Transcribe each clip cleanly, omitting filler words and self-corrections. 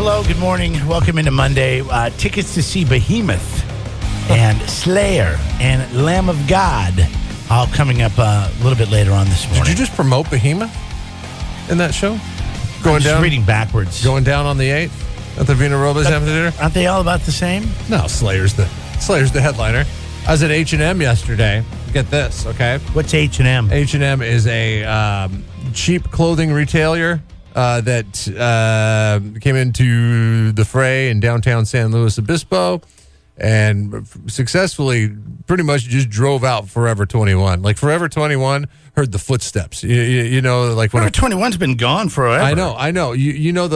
Hello, good morning. Welcome into Monday. Tickets to see Behemoth and Slayer and Lamb of God all coming up a little bit later on this morning. Did you just promote Behemoth in that show? I'm just reading backwards. Going down on the 8th at the Vina Robles Amphitheater? Aren't they all about the same? No, Slayer's the headliner. I was at H&M yesterday. Get this, okay? What's H&M? H&M is a cheap clothing retailer that came into the fray in downtown San Luis Obispo and successfully pretty much just drove out Forever 21. Like Forever 21 heard the footsteps. You know, like when Forever 21's been gone forever. I know. You know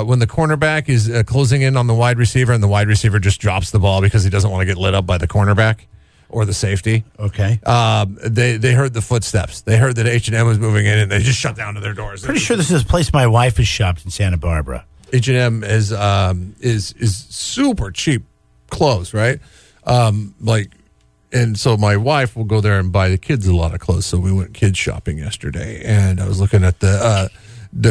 when the cornerback is closing in on the wide receiver and the wide receiver just drops the ball because he doesn't want to get lit up by the cornerback or the safety. Okay. They heard the footsteps. They heard that H&M was moving in and they just shut down to their doors. Pretty sure this is a place my wife has shopped in Santa Barbara. H&M is super cheap clothes, right? And so my wife will go there and buy the kids a lot of clothes. So we went kids shopping yesterday, and I was looking at the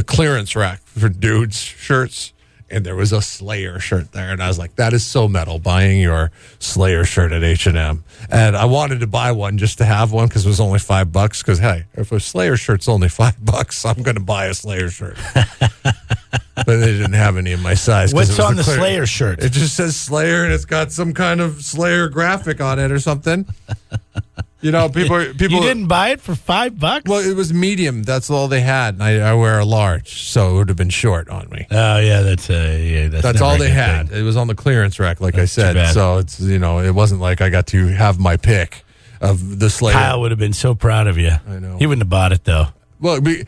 clearance rack for dudes' shirts, and there was a Slayer shirt there, and I was like, "That is so metal!" Buying your Slayer shirt at H&M, and I wanted to buy one just to have one because it was only $5. Because hey, if a Slayer shirt's only $5, I'm going to buy a Slayer shirt. But they didn't have any in my size. What's on the Slayer shirt? It just says Slayer, and it's got some kind of Slayer graphic on it or something. You know, people. You didn't buy it for $5? Well, it was medium. That's all they had. And I wear a large, so it would have been short on me. Oh yeah, that's all they had. It was on the clearance rack, like I said. So it's it wasn't like I got to have my pick of the Slayer. Kyle would have been so proud of you. I know. He wouldn't have bought it though. Well, like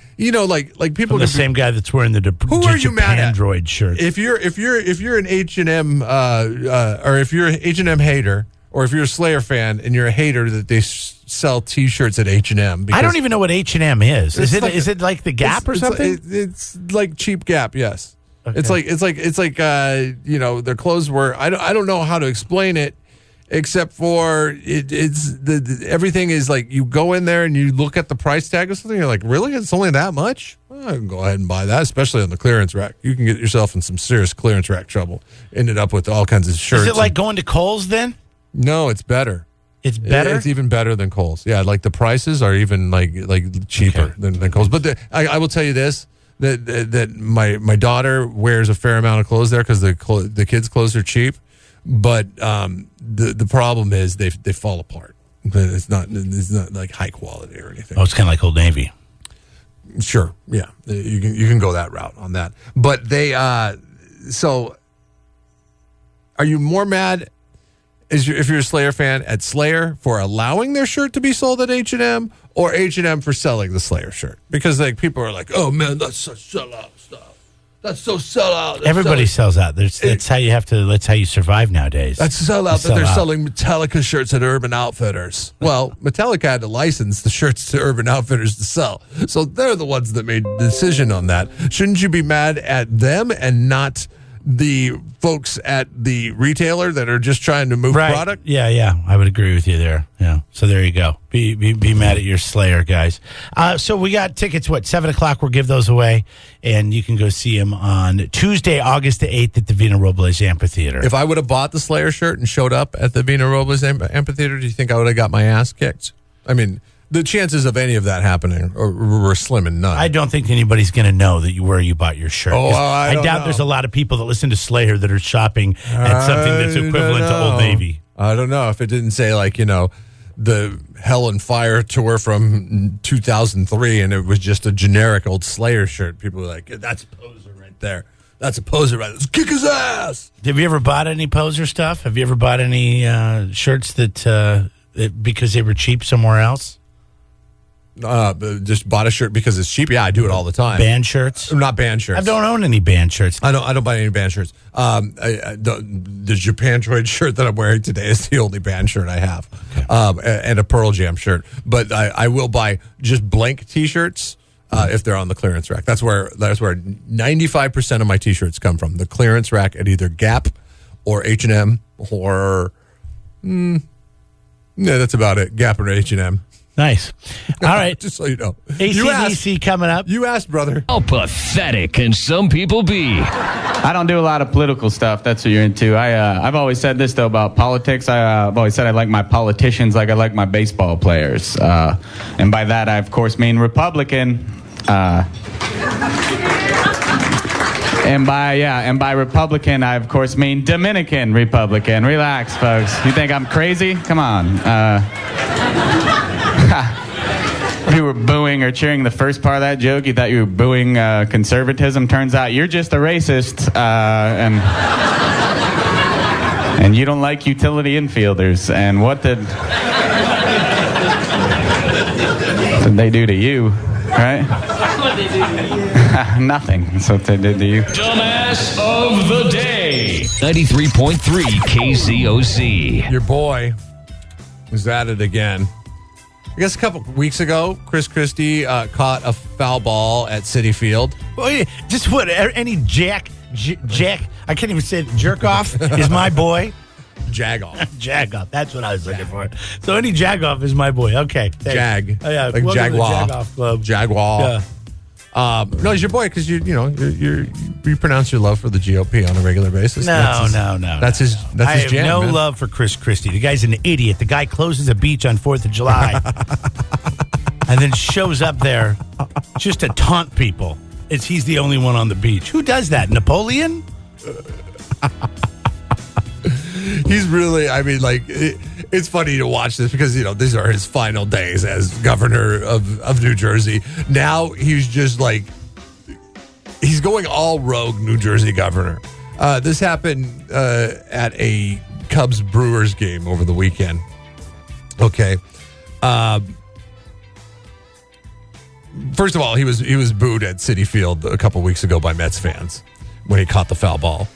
people. From the same guy that's wearing the who are you mad at? Android shirt. If you're an H&M or if you're an H&M hater, or if you're a Slayer fan and you're a hater that they sell T-shirts at H&M. I don't even know what H&M is. Is it like the Gap or something? It's like cheap Gap. Yes. Okay. It's like their clothes were. I don't know how to explain it. Except for everything is like you go in there and you look at the price tag or something. You're like, really? It's only that much? Well, I can go ahead and buy that, especially on the clearance rack. You can get yourself in some serious clearance rack trouble. Ended up with all kinds of shirts. Is it like going to Kohl's then? No, it's better. It's better? It's even better than Kohl's. Yeah, like the prices are even like cheaper than Kohl's. But I will tell you this. That my daughter wears a fair amount of clothes there because the kids' clothes are cheap. But the problem is they fall apart. It's not like high quality or anything. Oh, it's kind of like Old Navy. Sure, yeah, you can go that route on that. But they so are you more mad if you're a Slayer fan at Slayer for allowing their shirt to be sold at H&M or H&M for selling the Slayer shirt? Because like people are like, oh man, that's such sellout stuff. That's so sellout. Everybody sells out. That's how you have to. That's how you survive nowadays. That's sellout that they're selling Metallica shirts at Urban Outfitters. Well, Metallica had to license the shirts to Urban Outfitters to sell, so they're the ones that made the decision on that. Shouldn't you be mad at them and not the folks at the retailer that are just trying to move product? Yeah, I would agree with you there. Yeah, so there you go. Be mad at your Slayer guys. So we got tickets. 7 o'clock? We'll give those away, and you can go see them on Tuesday, August the 8th at the Vina Robles Amphitheater. If I would have bought the Slayer shirt and showed up at the Vina Robles Amphitheater, do you think I would have got my ass kicked? I mean, the chances of any of that happening were slim and none. I don't think anybody's going to know where you bought your shirt. Oh, I doubt there's a lot of people that listen to Slayer that are shopping at something that's equivalent to Old Navy. I don't know if it didn't say the Hell and Fire tour from 2003 and it was just a generic old Slayer shirt. People were like, that's a poser right there. That's a poser right there. Let's kick his ass. Have you ever bought any poser stuff? Have you ever bought any shirts that because they were cheap somewhere else? Just bought a shirt because it's cheap. Yeah, I do it all the time. Band shirts? Not band shirts. I don't own any band shirts. I don't buy any band shirts. The Japantroid shirt that I'm wearing today is the only band shirt I have, and a Pearl Jam shirt. But I will buy just blank T-shirts if they're on the clearance rack. That's where 95% of my T-shirts come from. The clearance rack at either Gap or H&M or yeah, that's about it. Gap or H&M. Nice. All right. Just so you know. ACDC coming up. You asked, brother. How pathetic can some people be? I don't do a lot of political stuff. That's what you're into. I've always said this, though, about politics. I've always said I like my politicians like I like my baseball players. And by that, I, of course, mean Republican. And by Republican, I, of course, mean Dominican Republican. Relax, folks. You think I'm crazy? Come on. If you were booing or cheering the first part of that joke, you thought you were booing conservatism. Turns out you're just a racist, and you don't like utility infielders. And what did they do to you, right? What did they do to you? Nothing. That's what they did to you. Dumbass of the day. 93.3 KZOC. Your boy was at it again. I guess a couple weeks ago, Chris Christie caught a foul ball at Citi Field. Well, yeah, just what? Any jack, I can't even say it, jerk off is my boy. Jag-off. Jag-off. That's what I was looking for. So any jag-off is my boy. Okay. Thanks. Jag. Oh, yeah. Like Welcome to the Jaguar. Jag-off club. Jaguar. Yeah. No, he's your boy because you pronounce your love for the GOP on a regular basis. No. That's his jam. I have no man. love for Chris Christie. The guy's an idiot. The guy closes a beach on 4th of July and then shows up there just to taunt people. He's the only one on the beach. Who does that? Napoleon? He's really, it's funny to watch this because, these are his final days as governor of New Jersey. Now he's just he's going all rogue New Jersey governor. This happened at a Cubs Brewers game over the weekend. Okay. First of all, he was booed at Citi Field a couple weeks ago by Mets fans when he caught the foul ball.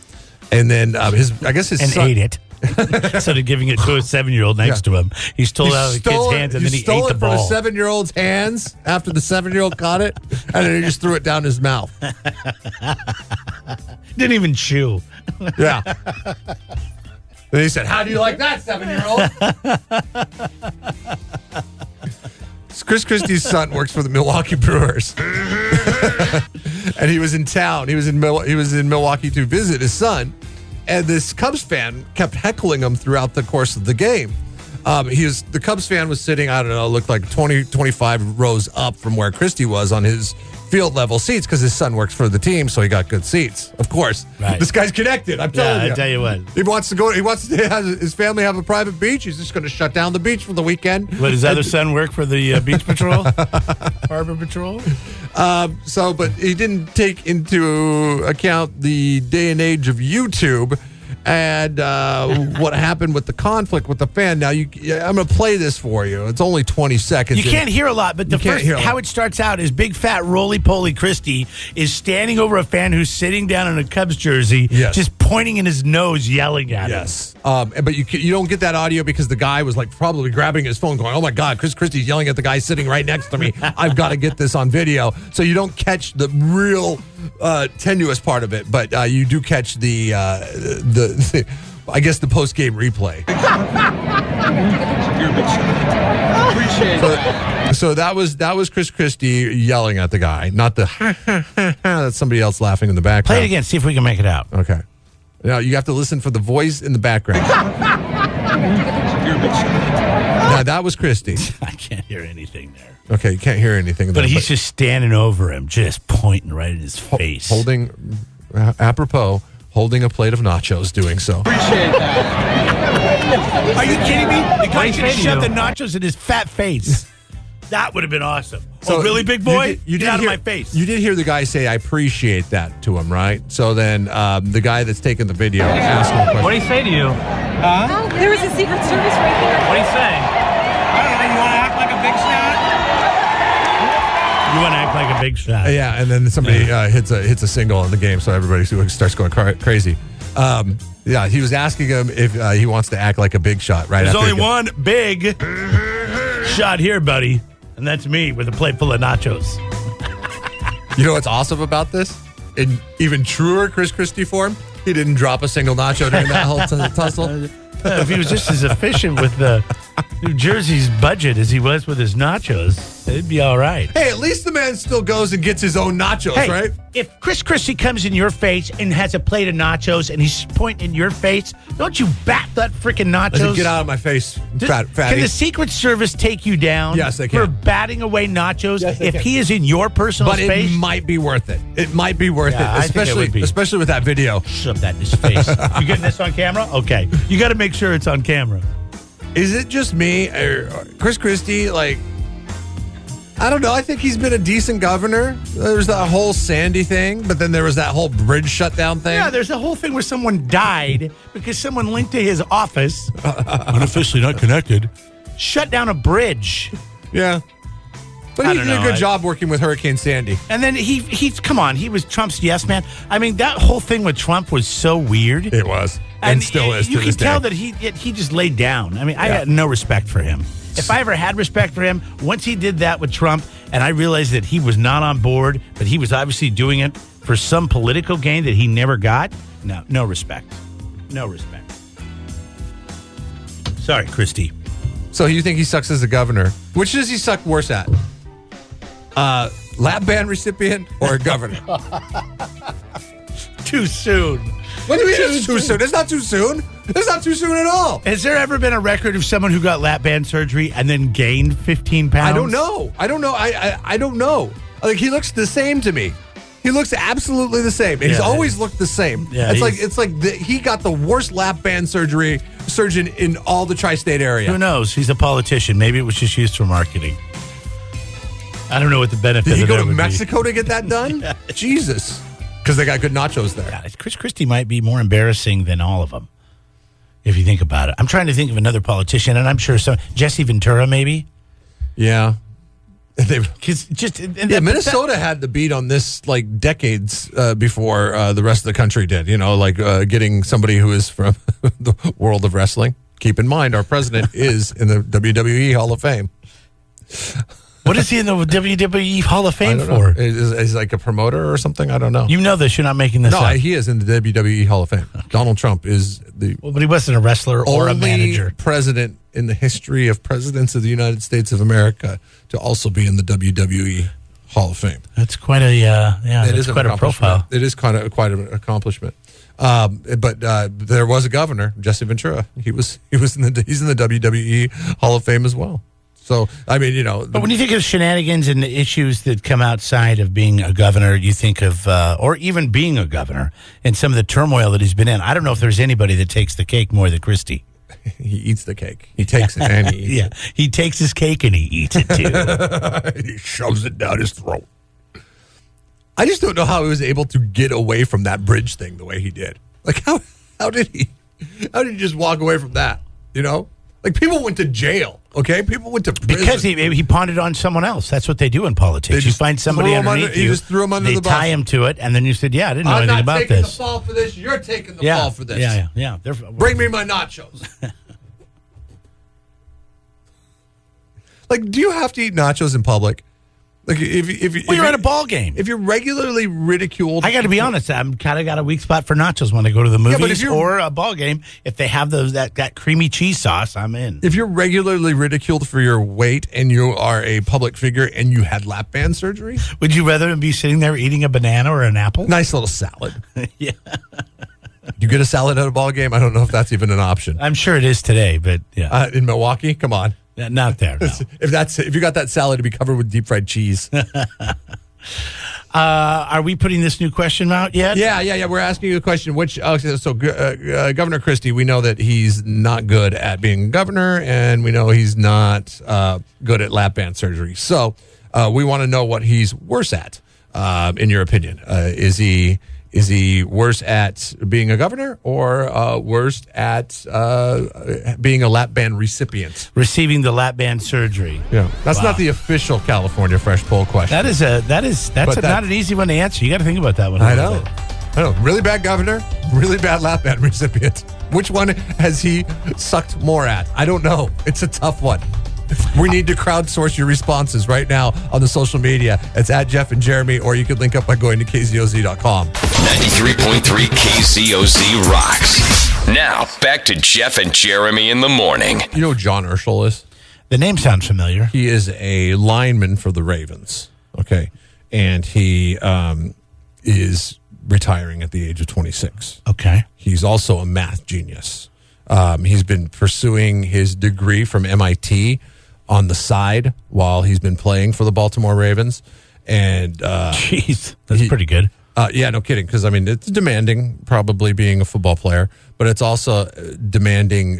And then his son ate it. Instead of giving it to a 7-year-old next to him, he stole it out of the kid's hands and then he ate the ball. From a 7-year-old's hands after the 7-year-old caught it, and then he just threw it down his mouth. Didn't even chew. Yeah. Then he said, "How do you like that, 7-year-old?" Chris Christie's son works for the Milwaukee Brewers, and he was in town. He was in Milwaukee to visit his son. And this Cubs fan kept heckling him throughout the course of the game. The Cubs fan was sitting, I don't know, looked like 20, 25 rows up from where Christie was on his field level seats because his son works for the team, so he got good seats. Of course. Right. This guy's connected, I'm telling you. I tell you what. He wants to have his family have a private beach. He's just going to shut down the beach for the weekend. What, his other son work for the beach patrol? Harbor patrol? But he didn't take into account the day and age of YouTube and what happened with the conflict with the fan. Now, I'm going to play this for you. It's only 20 seconds. You can't hear a lot, but how it starts out is big, fat, roly-poly Christie is standing over a fan who's sitting down in a Cubs jersey, just pointing in his nose, yelling at him. Yes. But you don't get that audio because the guy was probably grabbing his phone going, "Oh my God, Chris Christie's yelling at the guy sitting right next to me. I've got to get this on video." So you don't catch the real tenuous part of it, but you do catch the I guess the post game replay. So that was Chris Christie yelling at the guy, not the that's somebody else laughing in the background. Play it again, see if we can make it out. Okay. Now you have to listen for the voice in the background. Now that was Christie. I can't hear anything there. Okay, you can't hear anything. But he's just standing over him, just pointing right in his face. Holding a plate of nachos, doing so. Appreciate that. Are you kidding me? The guy should have shoved the nachos in his fat face. That would have been awesome. So really, big boy? Get out of my face. You did hear the guy say, "I appreciate that" to him, right? So then the guy that's taking the video asked him a question. What did he say to you? There was a Secret Service right there. What did he say? I don't know. You want to act like a big shot? You want to act like a big shot. Yeah, and then somebody hits a single in the game, so everybody starts going crazy. He was asking him if he wants to act like a big shot. Right? There's only one big shot here, buddy, and that's me with a plate full of nachos. You know what's awesome about this? In even truer Chris Christie form, he didn't drop a single nacho during that whole tussle. If he was just as efficient with the New Jersey's budget as he was with his nachos, it'd be all right. Hey, at least the man still goes and gets his own nachos, Hey, right? if Chris Christie comes in your face and has a plate of nachos and he's pointing in your face, don't you bat that freaking nachos? I said, get out of my face, fatty. Can the Secret Service take you down? Yes, they can. For batting away nachos Yes, they if can. he is in your personal But space? it might be worth it. It might be worth Yeah, I it, think it especially would be. especially with that video. Shove that in his face. You getting this on camera? Okay. You got to make sure it's on camera. Is it just me? Chris Christie, like, I don't know. I think he's been a decent governor. There's that whole Sandy thing, but then there was that whole bridge shutdown thing. Yeah, there's a whole thing where someone died because someone linked to his office, unofficially not connected, shut down a bridge. Yeah. But I he don't did a know. good job working with Hurricane Sandy. And then he's come on, he was Trump's yes man. I mean, that whole thing with Trump was so weird. It was. And still is to You this can tell day. that he just laid down. I mean, I had no respect for him. If I ever had respect for him, once he did that with Trump, and I realized that he was not on board, but he was obviously doing it for some political gain that he never got, no respect. No respect. Sorry, Christie. So you think he sucks as a governor? Which does he suck worse at? Lap band recipient or a governor? Too soon. What do you mean it's too soon? It's not too soon. It's not too soon at all. Has there ever been a record of someone who got lap band surgery and then gained 15 pounds? I don't know. I don't know. Like, he looks the same to me. He looks absolutely the same. He's Yeah. always looked the same. Yeah, it's like he got the worst lap band surgeon in all the tri-state area. Who knows? He's a politician. Maybe it was just used for marketing. I don't know what the benefit Did he of go that to would be. Mexico to get that done? Jesus. Because they got good nachos there. God, Chris Christie might be more embarrassing than all of them, if you think about it. I'm trying to think of another politician, and I'm sure Jesse Ventura, maybe. Yeah. Minnesota. Minnesota had the beat on this like decades before the rest of the country did. You know, like getting somebody who is from the world of wrestling. Keep in mind, our president is in the WWE Hall of Fame. What is he in the WWE Hall of Fame I don't know. for? Is like a promoter or something? I don't know. You know this. You're not making this up. He is in the WWE Hall of Fame. Donald Trump is the Well, but he wasn't a wrestler or a only manager. president in the history of presidents of the United States of America to also be in the WWE Hall of Fame. That's quite a that's quite a profile. It is quite an accomplishment. But there was a governor, Jesse Ventura. He's in the WWE Hall of Fame as well. So, I mean, you know. But when you think of shenanigans and the issues that come outside of being a governor, you think of, or even being a governor, and some of the turmoil that he's been in. I don't know if there's anybody that takes the cake more than Christie. He eats the cake. He takes it and he eats it. He takes his cake and he eats it too. He shoves it down his throat. I just don't know how he was able to get away from that bridge thing the way he did. Like, how did he just walk away from that? You know? Like, people went to jail, okay? People went to prison. Because he pawned it on someone else. That's what they do in politics. You find somebody underneath you. You just threw him under the bus. They tie him to it, and then you said, I didn't know I'm anything not about taking this. the fall for this. You're taking the fall for this. Yeah. Bring me my nachos. Like, do you have to eat nachos in public? Like, if you're at a ball game. If you're regularly ridiculed, I got to be honest. I'm kind of got a weak spot for nachos when I go to the but movies if you're- or a ball game. If they have that creamy cheese sauce, I'm in. if you're regularly ridiculed for your weight and you are a public figure and you had lap band surgery, Would you rather be sitting there eating a banana or an apple? nice little salad. Yeah, You get a salad at a ball game? I don't know if that's even an option. I'm sure it is today, but yeah, In Milwaukee, come on. not there. No. If you got that salad to be covered with deep fried cheese. Are we putting this new question out yet? Yeah. We're asking you a question. Governor Christie, we know that he's not good at being governor, and we know he's not good at lap band surgery. So we want to know what he's worse at, in your opinion. Is he worse at being a governor or worse at being a lap band recipient? Receiving the lap band surgery. Yeah, that's Wow. not the official California Fresh Poll question. That's not an easy one to answer. You got to think about that one. I know. Really bad governor, really bad lap band recipient. Which one has he sucked more at? I don't know. It's a tough one. We need to crowdsource your responses right now on the social media. It's at Jeff and Jeremy, or you can link up by going to KZOZ.com. 93.3 KZOZ rocks. Now, back to Jeff and Jeremy in the morning. You know who John Urschel is? The name sounds familiar. He is a lineman for the Ravens. Okay. And he is retiring at the age of 26. Okay. He's also a math genius. He's been pursuing his degree from MIT on the side while he's been playing for the Baltimore Ravens. And jeez, that's pretty good. Yeah, no kidding. Because, I mean, it's demanding, probably being a football player, but it's also demanding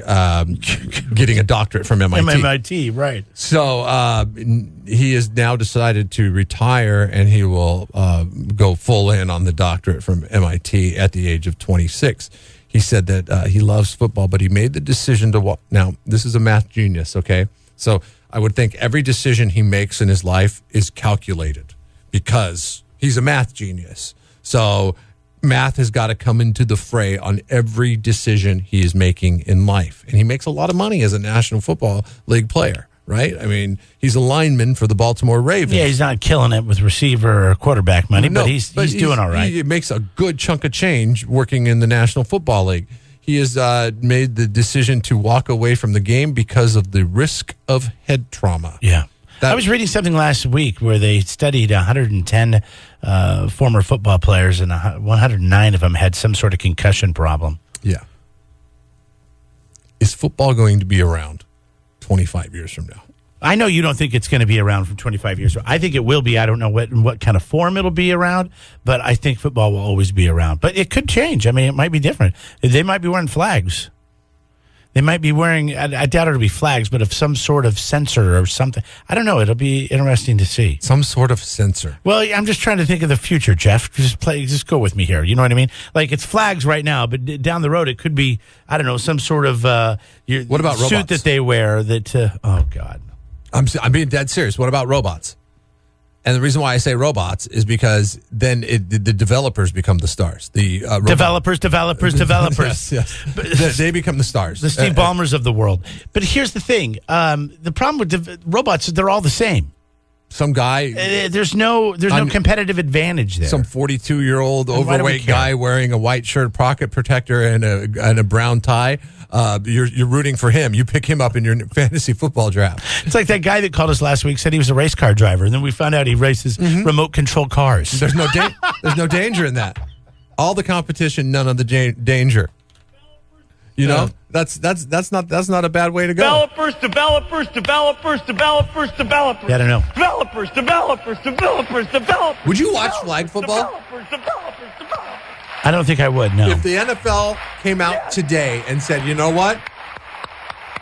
getting a doctorate from MIT. MIT, right. So he has now decided to retire, and he will go full in on the doctorate from MIT at the age of 26. He said that he loves football, but he made the decision to walk. Now, this is a math genius, okay? So I would think every decision he makes in his life is calculated because he's a math genius. So math has got to come into the fray on every decision he is making in life. And he makes a lot of money as a National Football League player, right? I mean, he's a lineman for the Baltimore Ravens. Yeah, he's not killing it with receiver or quarterback money, but he's doing all right. He makes a good chunk of change working in the National Football League. He has made the decision to walk away from the game because of the risk of head trauma. Yeah. I was reading something last week where they studied 110 former football players, and 109 of them had some sort of concussion problem. Yeah. Is football going to be around 25 years from now? I know you don't think it's going to be around for 25 years. I think it will be. I don't know what kind of form it'll be around, but I think football will always be around. But it could change. I mean, it might be different. They might be wearing flags. They might be wearing, I doubt it'll be flags, but of some sort of sensor or something. I don't know. It'll be interesting to see. Some sort of sensor. Well, I'm just trying to think of the future, Jeff. Just go with me here. You know what I mean? Like, it's flags right now, but down the road it could be, I don't know, some sort of what about suit robots? that they wear that, oh, God. I'm being dead serious. What about robots? And the reason why I say robots is because then the developers become the stars. The developers. yes. They become the stars. The Steve Ballmers of the world. But here's the thing. The problem with robots is they're all the same. Some guy. There's no competitive advantage there. Some 42-year-old And why do we overweight care? guy wearing a white shirt, pocket protector, and a brown tie. You're rooting for him. You pick him up in your fantasy football draft. It's like that guy that called us last week, said he was a race car driver, and then we found out he races remote control cars. There's no danger in that. All the competition, none of the danger. You know, that's not a bad way to go. Developers. Yeah, I don't know. Developers. Would you watch flag football? Developers. I don't think I would, no. If the NFL came out today and said, you know what?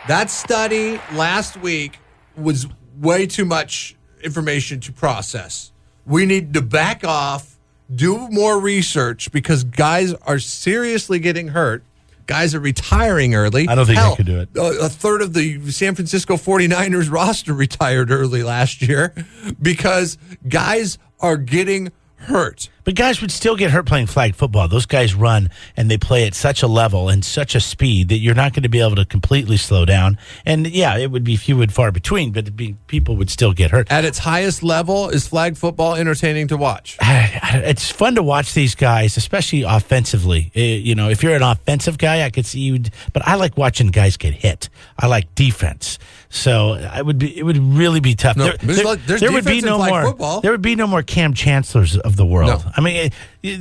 That study last week was way too much information to process. We need to back off, do more research, because guys are seriously getting hurt. Guys are retiring early. I don't think they could do it. A third of the San Francisco 49ers roster retired early last year because guys are getting hurt. But guys would still get hurt playing flag football. Those guys run and they play at such a level and such a speed that you're not going to be able to completely slow down. And yeah, it would be few and far between, but people would still get hurt. At its highest level, is flag football entertaining to watch? It's fun to watch these guys, especially offensively. You know, if you're an offensive guy, I could see you. But I like watching guys get hit. I like defense. So it would really be tough. No, there would be no more. Football. There would be no more Cam Chancellors of the world. No. I mean, you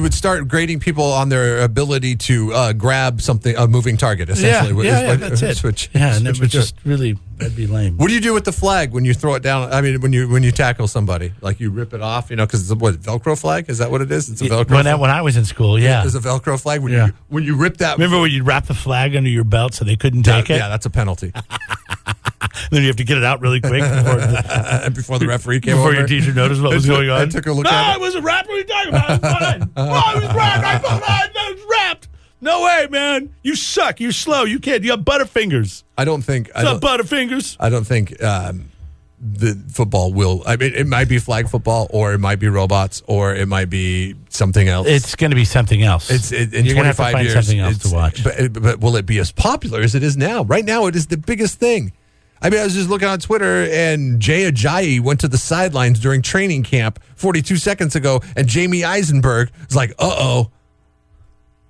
would start grading people on their ability to grab something, a moving target. Essentially, that's it. And it would just really, that'd be lame. What do you do with the flag when you throw it down? I mean, when you tackle somebody, like you rip it off, you know, because it's Velcro flag. Is that what it is? It's a Velcro. When I was in school, yeah, there's a Velcro flag. When you rip that. Remember when you wrap the flag under your belt so they couldn't take it? Yeah, that's a penalty. Then you have to get it out really quick before the referee came before over. your teacher noticed what was going on. I took a look at it. I wasn't wrapped. What are you talking about? It was fine. I was wrapped. I thought I was wrapped. No way, man. You suck. You're slow. You can't. You have butterfingers. Butterfingers. I don't think the football will. I mean, it might be flag football, or it might be robots, or it might be something else. It's going to be something else. In You're 25 have to find years, something else to watch. But will it be as popular as it is now? Right now, it is the biggest thing. I mean, I was just looking on Twitter, and Jay Ajayi went to the sidelines during training camp 42 seconds ago, and Jamie Eisenberg was like, uh-oh.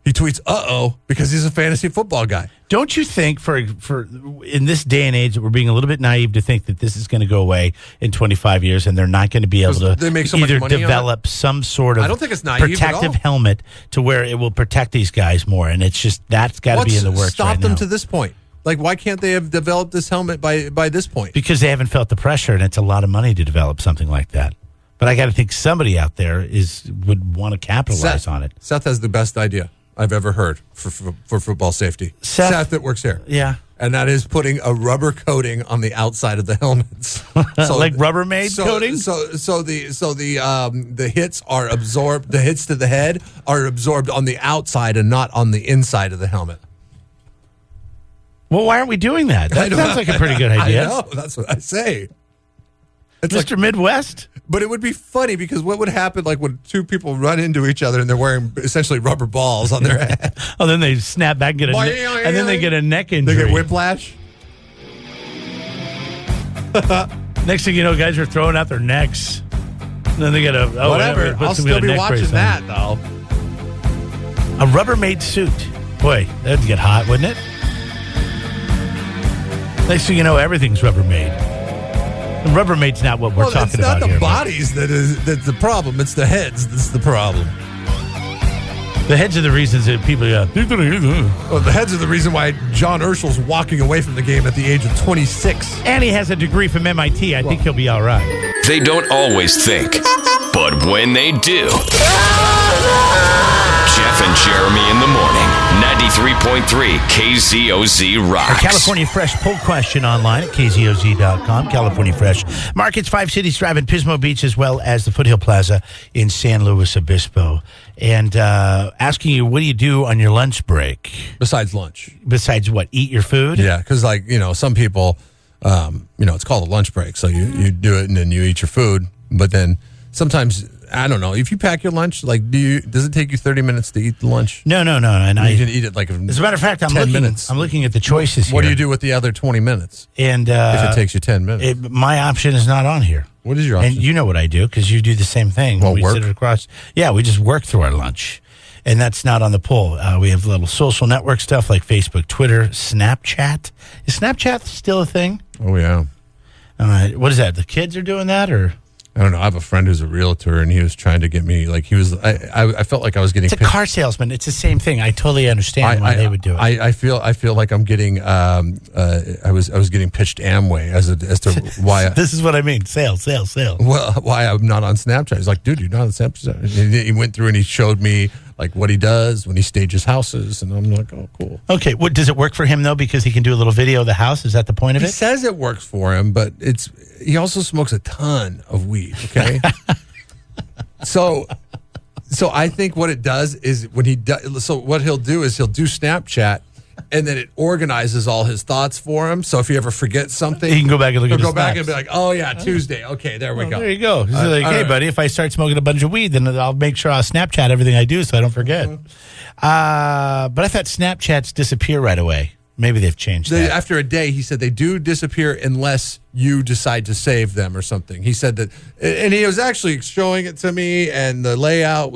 He tweets, "Uh-oh," because he's a fantasy football guy. Don't you think for in this day and age that we're being a little bit naive to think that this is going to go away in 25 years and they're not going to be able to They make so much either money on develop some sort of I don't think it's naive at protective all. helmet to where it will protect these guys more, and it's just that's got to be in the works Stop right them now. to this point? Like, why can't they have developed this helmet by this point? Because they haven't felt the pressure, and it's a lot of money to develop something like that. But I got to think somebody out there would want to capitalize on it. Seth has the best idea I've ever heard for football safety. Seth that works here. Yeah. And that is putting a rubber coating on the outside of the helmets. So, like Rubbermaid coating? So the hits are absorbed, the hits to the head are absorbed on the outside and not on the inside of the helmet. Well, why aren't we doing that? That sounds like a pretty good idea. I know, that's what I say. It's Mr. Midwest? But it would be funny because what would happen like when two people run into each other and they're wearing essentially rubber balls on their head? Oh, then they snap back and get and then they get a neck injury. They get whiplash. Next thing you know, guys are throwing out their necks. And then they get Whatever. I'll still be watching that, though. A Rubbermaid suit. Boy, that'd get hot, wouldn't it? Next thing you know, everything's Rubbermaid. And Rubbermaid's not what we're talking about here. It's not the bodies that's the problem. It's the heads that's the problem. The heads are the reasons that people go. Well, the heads are the reason why John Urschel's walking away from the game at the age of 26. And he has a degree from MIT. I think he'll be all right. They don't always think, but when they do. Jeff and Jeremy in the morning. 93.3 KZOZ rocks. Our California Fresh poll question online at KZOZ.com. California Fresh markets 5 cities thrive in Pismo Beach as well as the Foothill Plaza in San Luis Obispo. And asking you, what do you do on your lunch break? Besides lunch. Besides what? Eat your food? Yeah, because some people, it's called a lunch break. So you do it and then you eat your food. But then sometimes, I don't know, if you pack your lunch, does it take you 30 minutes to eat the lunch? No. And you can eat it as a matter of fact, I'm looking at the choices here. What do you do with the other 20 minutes? And if it takes you 10 minutes? My option is not on here. What is your option? And you know what I do because you do the same thing. Well, we work? sit across. Yeah, we just work through our lunch. And that's not on the poll. We have little social network stuff like Facebook, Twitter, Snapchat. Is Snapchat still a thing? Oh, yeah. What is that? The kids are doing that or? I don't know. I have a friend who's a realtor, and he was trying to get me. I felt like I was getting. It's a car salesman. It's the same thing. I totally understand why they would do it. I feel like I'm getting. I was getting pitched Amway as to why. This is what I mean. Sales. Well, why I'm not on Snapchat? He's like, dude, you're not on Snapchat. And he went through and he showed me like what he does when he stages houses, and I'm like, oh, cool. Okay, does it work for him though? Because he can do a little video of the house. Is that the point of it? He says it works for him, but he also smokes a ton of weed. Okay, so I think what it does is when he does. So what he'll do is he'll do Snapchat, and then it organizes all his thoughts for him. So if he ever forgets something, he can go back and look at his go back snaps. and be like, oh yeah, Tuesday. Okay, there we go. There you go. He's like, hey, buddy, if I start smoking a bunch of weed, then I'll make sure I'll Snapchat everything I do so I don't forget. But I thought Snapchats disappear right away. Maybe they've changed that. After a day, he said they do disappear unless you decide to save them or something. He said that, and he was actually showing it to me, and the layout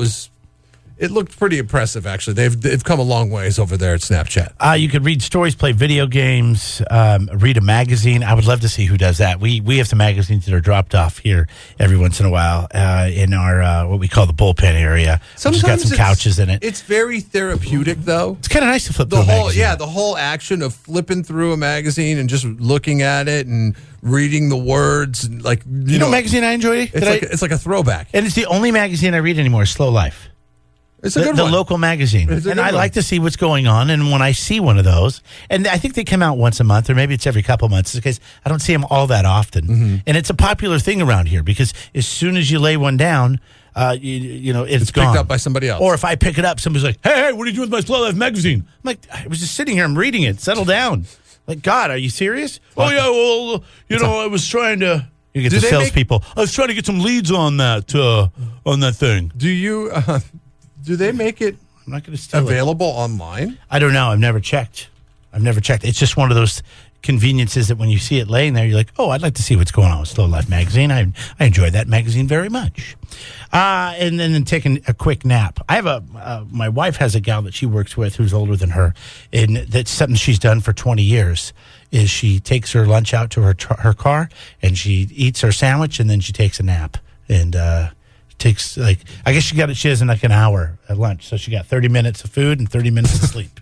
it looked pretty impressive, actually. They've come a long ways over there at Snapchat. You could read stories, play video games, read a magazine. I would love to see who does that. We have some magazines that are dropped off here every once in a while in our what we call the bullpen area. Sometimes it's got some couches in it. It's very therapeutic, though. It's kind of nice to flip through a magazine. Yeah, the whole action of flipping through a magazine and just looking at it and reading the words. And you know what magazine I enjoy? It's like a throwback. And it's the only magazine I read anymore, Slow Life. It's a good the one. local magazine. And I like to see what's going on. And when I see one of those, and I think they come out once a month, or maybe it's every couple months, because I don't see them all that often. Mm-hmm. And it's a popular thing around here because as soon as you lay one down, it's gone. Picked up by somebody else. Or if I pick it up, somebody's like, hey, what are you doing with my Slow Life magazine? I'm like, I was just sitting here, I'm reading it. Settle down. Like, God, are you serious? Oh, yeah, well, I was trying to. You get the salespeople. I was trying to get some leads on that thing. Do you... Do they make it I'm not going to available online? I don't know. I've never checked. It's just one of those convenience is that when you see it laying there, you're like, oh, I'd like to see what's going on with Slow Life magazine. I enjoy that magazine very much. And then taking a quick nap. I have my wife has a gal that she works with who's older than her, and that's something she's done for 20 years. Is she takes her lunch out to her car, and she eats her sandwich, and then she takes a nap. And takes I guess she has like an hour at lunch, so she got 30 minutes of food and 30 minutes of sleep.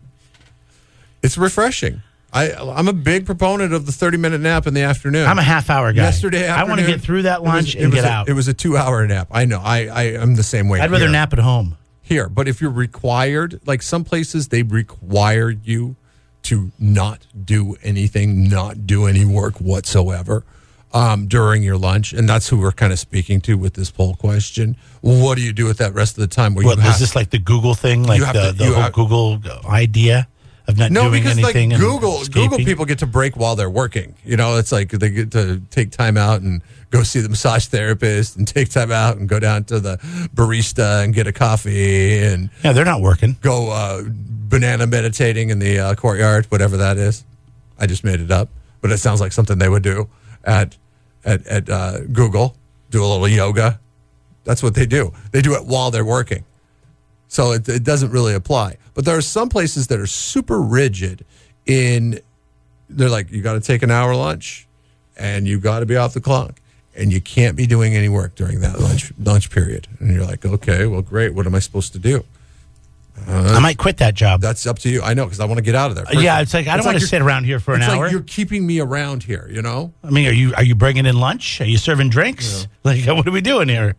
It's refreshing. I'm a big proponent of the 30-minute nap in the afternoon. I'm a half-hour guy. Yesterday afternoon, I want to get through that lunch and get out. It was a 2-hour nap. I know. I'm the same way. I'd rather nap at home. Here, but if you're required, like some places, they require you to not do anything, not do any work whatsoever during your lunch, and that's who we're kind of speaking to with this poll question. What do you do with that rest of the time? Is this like the Google thing, like the whole Google idea of not doing anything? No, because Google people get to break while they're working. It's like they get to take time out and go see the massage therapist, and take time out and go down to the barista and get a coffee, and they're not working. Go banana meditating in the courtyard, whatever that is. I just made it up, but it sounds like something they would do at Google. Do a little yoga. That's what they do. They do it while they're working. So it doesn't really apply. But there are some places that are super rigid they're like, you got to take an hour lunch and you got to be off the clock and you can't be doing any work during that lunch period. And you're like, okay, well, great. What am I supposed to do? I might quit that job. That's up to you. I know, because I want to get out of there. It's like I don't want to sit around here for an hour. It's like you're keeping me around here, I mean, are you bringing in lunch? Are you serving drinks? Like, what are we doing here?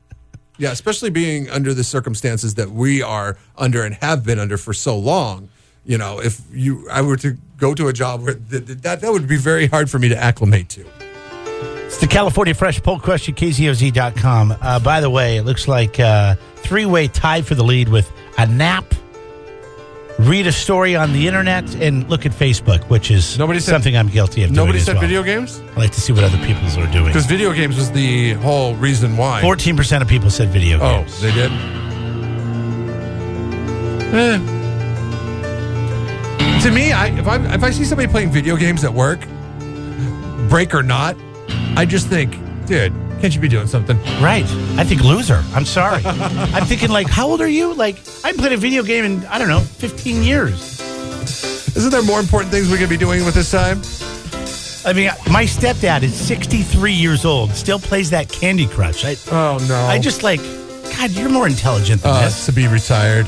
Yeah, especially being under the circumstances that we are under and have been under for so long. If I were to go to a job where that would be very hard for me to acclimate to. It's the California Fresh Poll Question, KZOZ.com. By the way, it looks like three-way tie for the lead with a nap, read a story on the internet, and look at Facebook, which is something I'm guilty of doing. Nobody said well. Video games? I like to see what other people are doing. Because video games was the whole reason why. 14% of people said video games. Oh, they did? To me, if I see somebody playing video games at work, break or not, I just think, dude, can't you be doing something? Right. I think loser. I'm sorry. I'm thinking, like, how old are you? Like, I haven't played a video game in, 15 years. Isn't there more important things we could be doing with this time? I mean, my stepdad is 63 years old, still plays that Candy Crush. Oh, no. I just like, God, you're more intelligent than this. To be retired.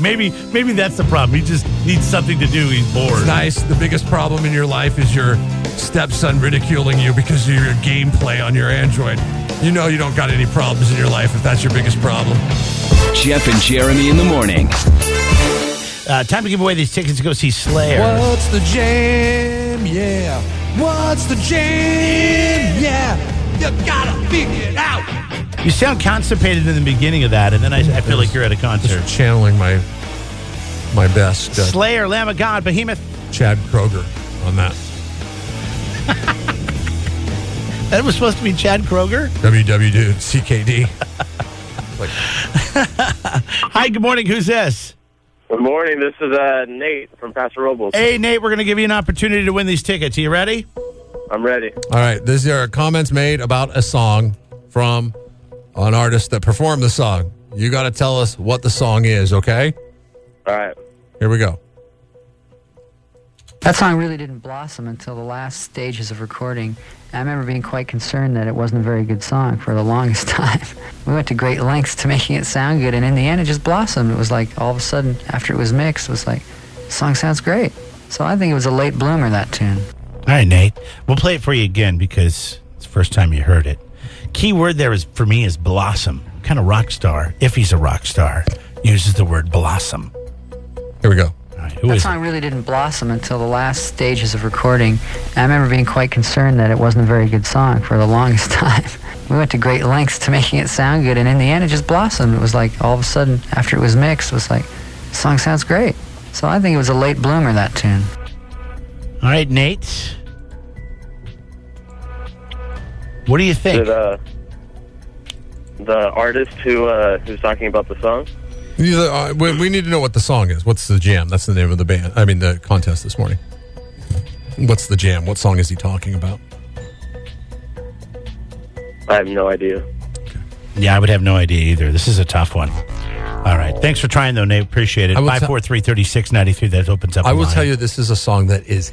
maybe that's the problem. He just needs something to do. He's bored. It's nice. The biggest problem in your life is your stepson ridiculing you because of your gameplay on your Android. You don't got any problems in your life if that's your biggest problem. Jeff and Jeremy in the morning. Time to give away these tickets to go see Slayer. What's the jam? Yeah. What's the jam? Yeah. You gotta figure it out. You sound constipated in the beginning of that, and then I feel like you're at a concert. Just channeling my best. Slayer, Lamb of God, Behemoth. Chad Kroger on that. That was supposed to be Chad Kroger? WWCKD. Hi, good morning. Who's this? Good morning. This is Nate from Paso Robles. Hey, Nate, we're going to give you an opportunity to win these tickets. Are you ready? I'm ready. All right. These are comments made about a song from an artist that performed the song. You got to tell us what the song is, okay? All right. Here we go. That song really didn't blossom until the last stages of recording. I remember being quite concerned that it wasn't a very good song for the longest time. We went to great lengths to making it sound good, and in the end it just blossomed. It was like all of a sudden, after it was mixed, it was like, the song sounds great. So I think it was a late bloomer, that tune. All right, Nate. We'll play it for you again because it's the first time you heard it. Key word there is, for me, is blossom. What kind of rock star, if he's a rock star, uses the word blossom? Here we go. That song really didn't blossom until the last stages of recording. I remember being quite concerned that it wasn't a very good song for the longest time. We went to great lengths to making it sound good, and in the end it just blossomed. It was like all of a sudden, after it was mixed, it was like, the song sounds great. So I think it was a late bloomer, that tune. All right, Nate. What do you think? The artist who's talking about the song? We need to know what the song is. What's the jam? That's the name of the band. I mean, the contest this morning. What's the jam? What song is he talking about? I have no idea. Yeah, I would have no idea either. This is a tough one. All right. Thanks for trying, though, Nate. Appreciate it. 543-3693. That opens up. I will tell you, this is a song that is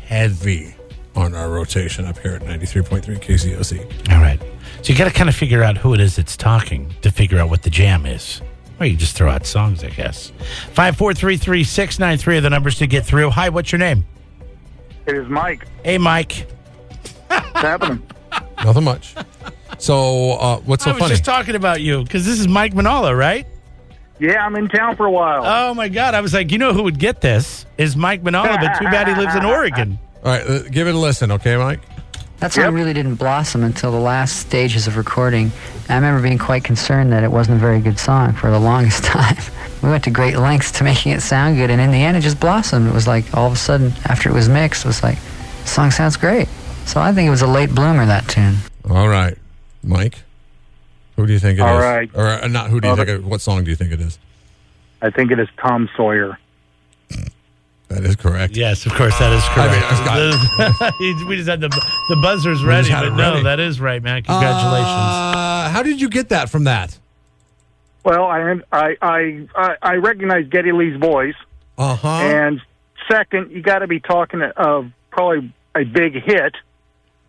heavy on our rotation up here at 93.3 KZOC. All right. So you got to kind of figure out who it is that's talking to figure out what the jam is. Or you just throw out songs, I guess. 543-3693 are the numbers to get through. Hi, what's your name? It is Mike. Hey, Mike. What's happening? Nothing much. So, what's so I was funny? just talking about you because this is Mike Manala, right? Yeah, I'm in town for a while. Oh, my God. I was like, you know who would get this is Mike Manala, but too bad he lives in Oregon. All right, give it a listen, okay, Mike? That song really didn't blossom until the last stages of recording. I remember being quite concerned that it wasn't a very good song for the longest time. We went to great lengths to making it sound good, and in the end, it just blossomed. It was like, all of a sudden, after it was mixed, it was like, the song sounds great. So I think it was a late bloomer, that tune. All right, Mike, who do you think it is? All right. Or not who do you think it, what song do you think it is? I think it is Tom Sawyer. That is correct. Yes, of course, that is correct. I mean, We just had the buzzers ready, but no, that is right, man. Congratulations. How did you get that from that? Well, I recognize Geddy Lee's voice. Uh-huh. And second, you got to be talking of probably a big hit,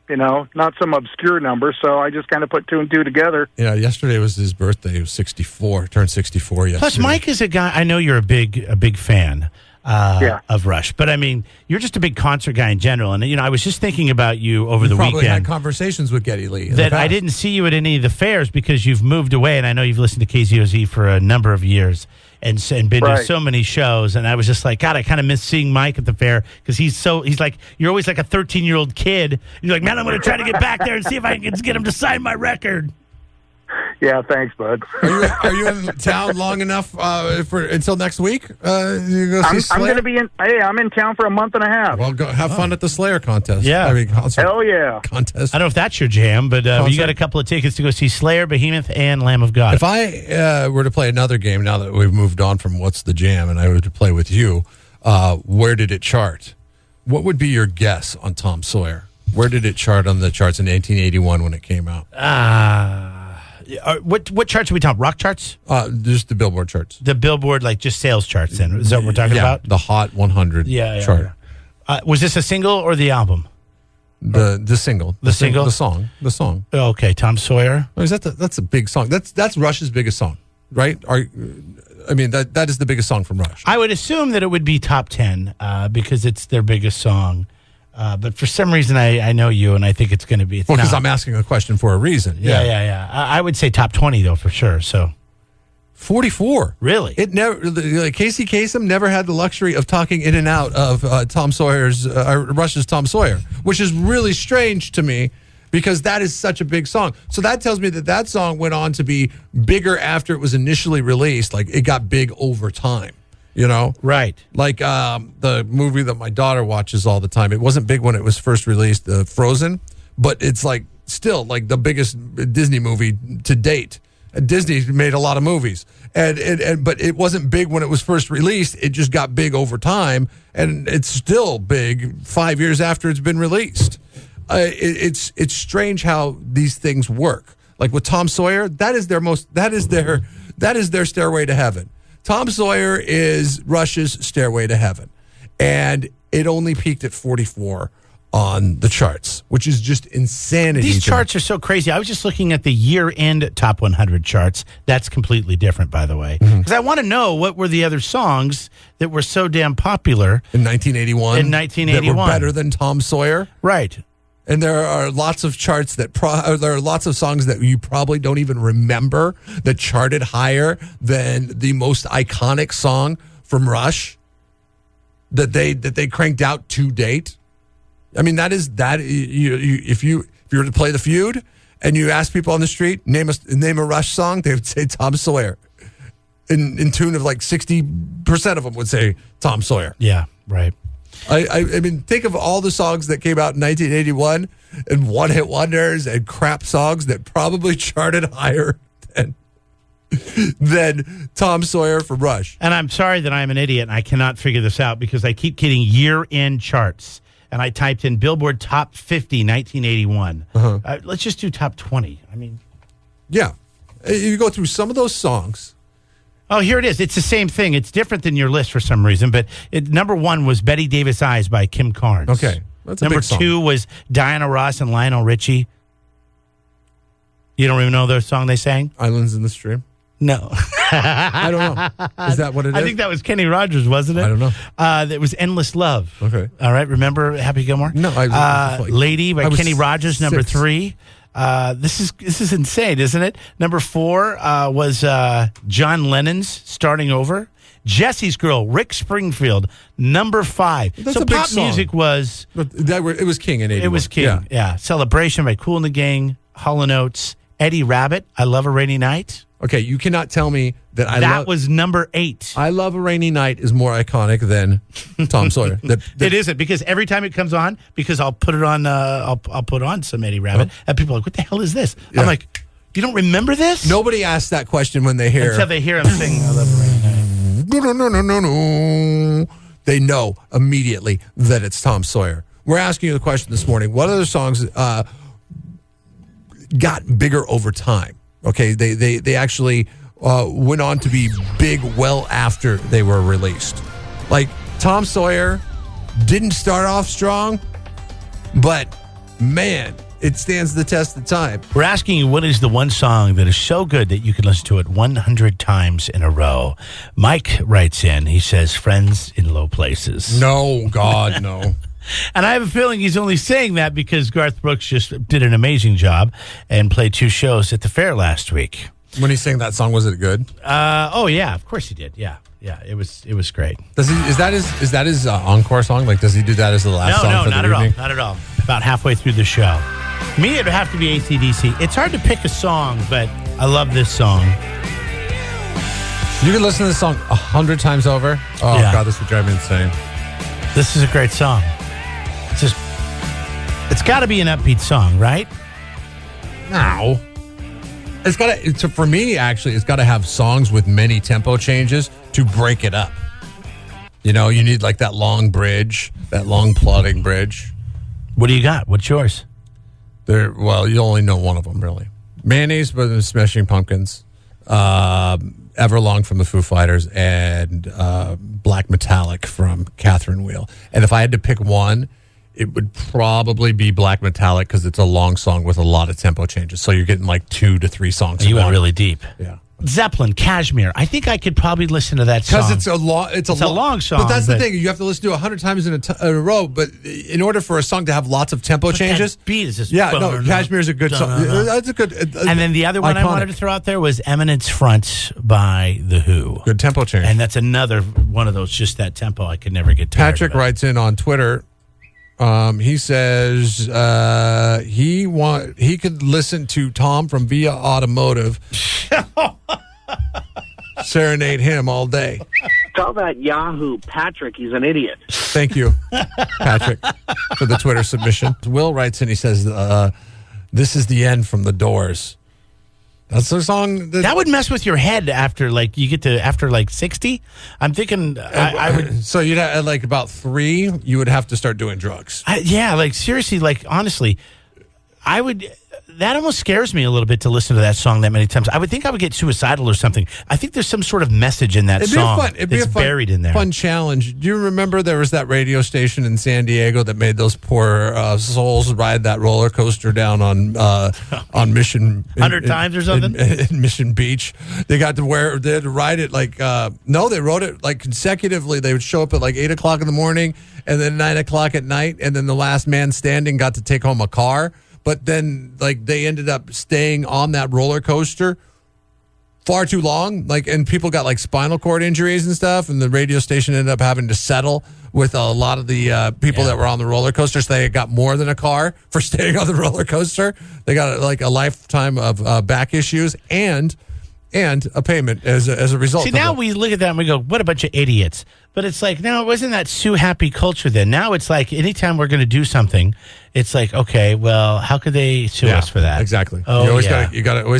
not some obscure number. So I just kind of put two and two together. Yeah, yesterday was his birthday. He was 64. Turned 64 yesterday. Plus, Mike is a guy. I know you're a big fan of Rush, but I mean, you're just a big concert guy in general. And I was just thinking about you over the probably weekend. Had conversations with Geddy Lee That I didn't see you at any of the fairs because you've moved away, and I know you've listened to KZOZ for a number of years and been to so many shows. And I was just like, God, I kind of miss seeing Mike at the fair because he's like, you're always like a 13-year-old kid. You're like, man, I'm going to try to get back there and see if I can get him to sign my record. Yeah, thanks, bud. Are you in town long enough until next week? You go see I'm going to be in. Hey, I'm in town for a month and a half. Well, go have fun at the Slayer contest. Yeah, hell yeah, contest. I don't know if that's your jam, but you got a couple of tickets to go see Slayer, Behemoth, and Lamb of God. If I were to play another game now that we've moved on from What's the Jam, and I were to play with you, where did it chart? What would be your guess on Tom Sawyer? Where did it chart on the charts in 1981 when it came out? What charts are we talking? Rock charts? Just the Billboard charts. The Billboard, like just sales charts. Then is that what we're talking about? The Hot 100 chart. Yeah. Was this a single or the album? The single. The single. The song. Okay, Tom Sawyer. Oh, that's a big song. That's Rush's biggest song, right? That is the biggest song from Rush. I would assume that it would be top 10 because it's their biggest song. But for some reason, I know you, and I think it's going to be. Because I'm asking a question for a reason. Yeah. I would say top 20 though for sure. So 44. Really? It never. Casey Kasem never had the luxury of talking in and out of Tom Sawyer's Rush's Tom Sawyer, which is really strange to me because that is such a big song. So that tells me that song went on to be bigger after it was initially released. Like it got big over time. Right. Like the movie that my daughter watches all the time. It wasn't big when it was first released, Frozen, but it's like still like the biggest Disney movie to date. Disney made a lot of movies, but it wasn't big when it was first released. It just got big over time, and it's still big 5 years after it's been released. It's strange how these things work. Like with Tom Sawyer, that is their Stairway to Heaven. Tom Sawyer is Rush's Stairway to Heaven, and it only peaked at 44 on the charts, which is just insanity. These charts are so crazy. I was just looking at the year-end top 100 charts. That's completely different, by the way, because I want to know what were the other songs that were so damn popular in 1981. That were better than Tom Sawyer, right? And there are lots of charts there are lots of songs that you probably don't even remember that charted higher than the most iconic song from Rush that they cranked out to date. I mean, if you were to play The Feud and you ask people on the street name a Rush song, they would say Tom Sawyer. In tune of like 60% of them would say Tom Sawyer. Yeah, right. I mean, think of all the songs that came out in 1981 and one-hit wonders and crap songs that probably charted higher than Tom Sawyer from Rush. And I'm sorry that I'm an idiot and I cannot figure this out because I keep getting year-end charts and I typed in Billboard Top 50 1981. Let's just do Top 20. I mean, yeah. You go through some of those songs. oh, here it is. It's the same thing. It's different than your list for some reason, but number 1 was Betty Davis Eyes by Kim Carnes. Okay. That's a number big song. 2 was Diana Ross and Lionel Richie. You don't even know their song they sang? Islands in the Stream. No. I don't know. Is that what it is? I think that was Kenny Rogers, wasn't it? I don't know. That was Endless Love. Okay. All right. Remember Happy Gilmore? No. Lady by Kenny Rogers, number 6. 3. This is insane, isn't it? Number 4 was John Lennon's Starting Over. Jesse's Girl, Rick Springfield, number 5. That's so a big pop song. music was... It was king in 81. It was king, yeah. Celebration by Kool and the Gang, Hall & Oates, Eddie Rabbit, I Love a Rainy Night. Okay, you cannot tell me that That was number 8. I Love a Rainy Night is more iconic than Tom Sawyer. It isn't, because every time it comes on, because I'll put it on, I'll put on some Eddie Rabbit, and people are like, what the hell is this? Yeah. I'm like, you don't remember this? Nobody asks that question when they hear. Until they hear him sing I Love a Rainy Night. No. They know immediately that it's Tom Sawyer. We're asking you the question this morning. What other songs got bigger over time? Okay, they actually went on to be big well after they were released. Like Tom Sawyer didn't start off strong, but man, it stands the test of time. We're asking you, what is the one song that is so good that you can listen to it 100 times in a row? Mike writes in, he says, Friends in Low Places. No, God, no. And I have a feeling he's only saying that because Garth Brooks just did an amazing job and played 2 shows at the fair last week. When he sang that song, was it good? Oh, yeah, of course he did. Yeah, it was great. Does he? Is that his encore song? Like, does he do that as the last song for the evening? Not at all. About halfway through the show. Me, it would have to be AC/DC. It's hard to pick a song, but I love this song. You can listen to this song 100 times over. Oh, Yeah. God, this would drive me insane. This is a great song. It's got to be an upbeat song, right? No. It's got to, for me, actually, it's got to have songs with many tempo changes to break it up. You know, you need like that long bridge, that long plodding bridge. What do you got? What's yours? Well, you only know one of them, really. Mayonnaise by the Smashing Pumpkins, Everlong from the Foo Fighters, and Black Metallic from Catherine Wheel. And if I had to pick one, it would probably be Black Metallic because it's a long song with a lot of tempo changes. So you're getting like 2 to 3 songs. You went really deep. Yeah. Zeppelin, Kashmir. I think I could probably listen to that song. Because it's a long song. But that's the thing. You have to listen to it 100 times in a row. But in order for a song to have lots of tempo changes. That beat is just... Yeah, no, Kashmir is a good song. That's a good... and then the other one iconic. I wanted to throw out there was Eminence Front by The Who. Good tempo change. And that's another one of those, just that tempo I could never get tired Patrick of it. writes in on Twitter. He says he could listen to Tom from Via Automotive serenade him all day. Tell that Yahoo Patrick he's an idiot. Thank you, Patrick, for the Twitter submission. Will writes in. He says, "This is the end from the Doors." That's the song that would mess with your head after you get to after 60. I'm thinking I would. So you'd have, like about 3, you would have to start doing drugs. Seriously, honestly, I would. That almost scares me a little bit to listen to that song that many times. I would think I would get suicidal or something. I think there's some sort of message in that song that's buried in there. Fun challenge. Do you remember there was that radio station in San Diego that made those poor souls ride that roller coaster down on Mission 100 times or something in Mission Beach? They had to ride it they wrote it consecutively. They would show up at 8 o'clock in the morning and then 9 o'clock at night, and then the last man standing got to take home a car. But then, they ended up staying on that roller coaster far too long, and people got spinal cord injuries and stuff, and the radio station ended up having to settle with a lot of the people that were on the roller coaster. So they got more than a car for staying on the roller coaster. They got a lifetime of back issues and a payment as a result. See, now we look at that and we go, what a bunch of idiots. But it's no, it wasn't that sue happy culture then. Now it's anytime we're going to do something, it's okay, well, how could they sue us for that? Exactly. Oh, you always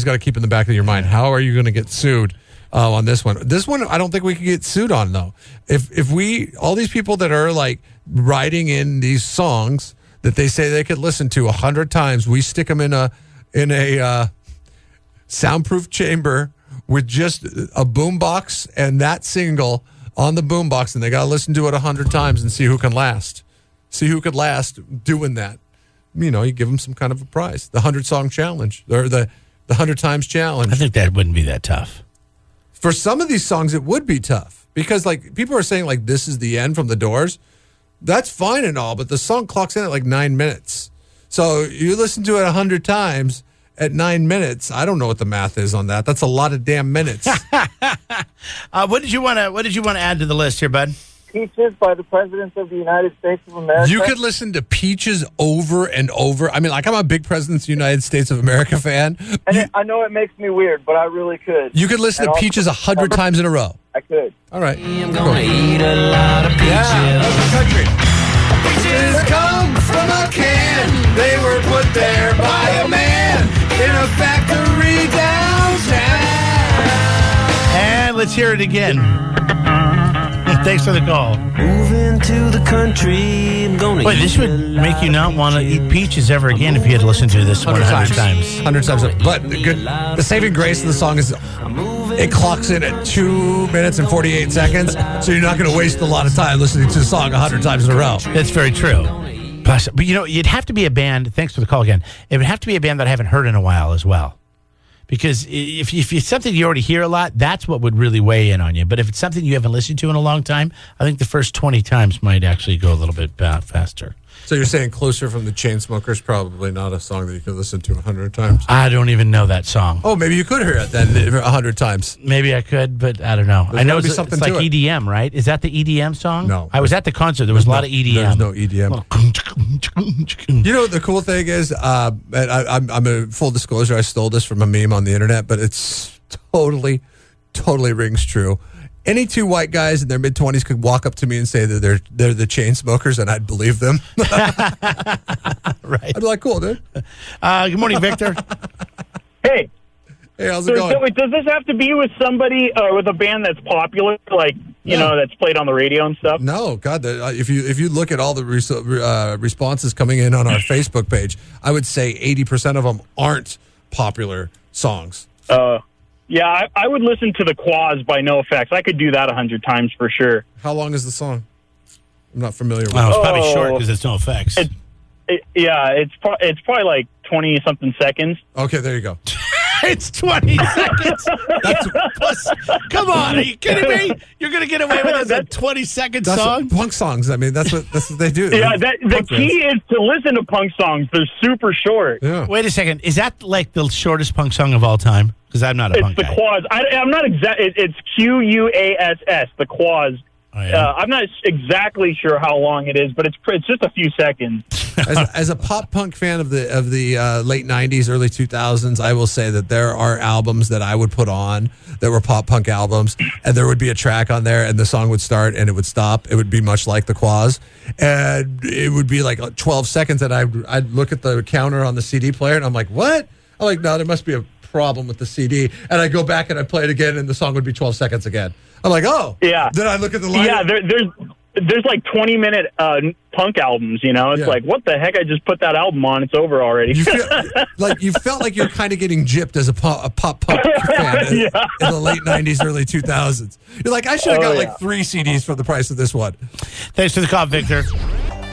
got to keep in the back of your mind, how are you going to get sued? on this one. This one, I don't think we could get sued on, though. If we, all these people that are like writing in these songs that they say they could listen to 100 times, we stick them in a soundproof chamber with just a boombox and that single on the boombox, and they got to listen to it 100 times and see who can last. See who could last doing that. You know, you give them some kind of a prize. The 100-song challenge or the 100 times challenge. I think that wouldn't be that tough. For some of these songs, it would be tough because, like, people are saying, like, this is the end from the Doors. That's fine and all, but the song clocks in at like 9 minutes. So you listen to it 100 times at 9 minutes. I don't know what the math is on that. That's a lot of damn minutes. What did you want to add to the list here, bud? Peaches by the Presidents of the United States of America. You could listen to Peaches over and over. I mean, like, I'm a big Presidents of the United States of America fan. And I know it makes me weird, but I really could. You could listen to Peaches 100 times in a row. I could. All right. I'm gonna eat a lot of peaches. Yeah, that's the country. Peaches come from a can. They were put there by a man in a factory downtown. And let's hear it again. Thanks for the call. Moving to the country. I'm gonna Wait, this would make you not want to eat peaches ever again if you had to listen to this 100 times. 100 times. But the saving grace of the song is it clocks in at 2 minutes and 48 seconds, so you're not going to waste a lot of time listening to the song 100 times in a row. That's very true. But, you know, you'd have to be a band. Thanks for the call again. It would have to be a band that I haven't heard in a while as well. Because if it's something you already hear a lot, that's what would really weigh in on you. But if it's something you haven't listened to in a long time, I think the first 20 times might actually go a little bit faster. So you're saying Closer from the Chainsmokers, probably not a song that you could listen to 100 times? I don't even know that song. Oh, maybe you could hear it then 100 times. Maybe I could, but I don't know. I know it's like EDM, right? Is that the EDM song? No. I was at the concert. There was a lot of EDM. There's no EDM. You know what the cool thing is? I'm a full disclosure. I stole this from a meme on the internet, but it's totally rings true. Any two white guys in their mid-20s could walk up to me and say that they're the Chainsmokers, and I'd believe them. Right. I'd be like, cool, dude. Good morning, Victor. Hey, how's it going? So does this have to be with somebody, with a band that's popular, like, you know, that's played on the radio and stuff? No, God, if you look at all the responses coming in on our Facebook page, I would say 80% of them aren't popular songs. Yeah, I would listen to The Quaz by No Effects. I could do that 100 times for sure. How long is the song? I'm not familiar with it. Well, it's probably short because it's No Effects. It's probably like 20-something seconds. Okay, there you go. It's 20 seconds. Come on, are you kidding me? You're going to get away with a 20-second song? Punk songs. I mean, that's what they do. Yeah, the key is to listen to punk songs. They're super short. Yeah. Wait a second. Is that like the shortest punk song of all time? Because I'm not a punk guy. It's the Quaz. I'm not exact. It's Quass. The Quaz. Oh, yeah. I'm not exactly sure how long it is, but it's just a few seconds. As a pop punk fan of the late 90s, early 2000s, I will say that there are albums that I would put on that were pop punk albums, and there would be a track on there, and the song would start and it would stop. It would be much like the Quaz, and it would be like 12 seconds, and I'd look at the counter on the CD player, and I'm like, what? I'm like, no, there must be a problem with the CD, and I go back and I play it again, and the song would be 12 seconds again. I'm like, oh, yeah. Then I look at the line. Yeah, there's like 20-minute punk albums. You know, it's like, what the heck? I just put that album on. It's over already. You felt like you're kind of getting gypped as a pop punk fan in the late 90s, early 2000s. You're like, I should have got like 3 CDs for the price of this one. Thanks for the call, Victor.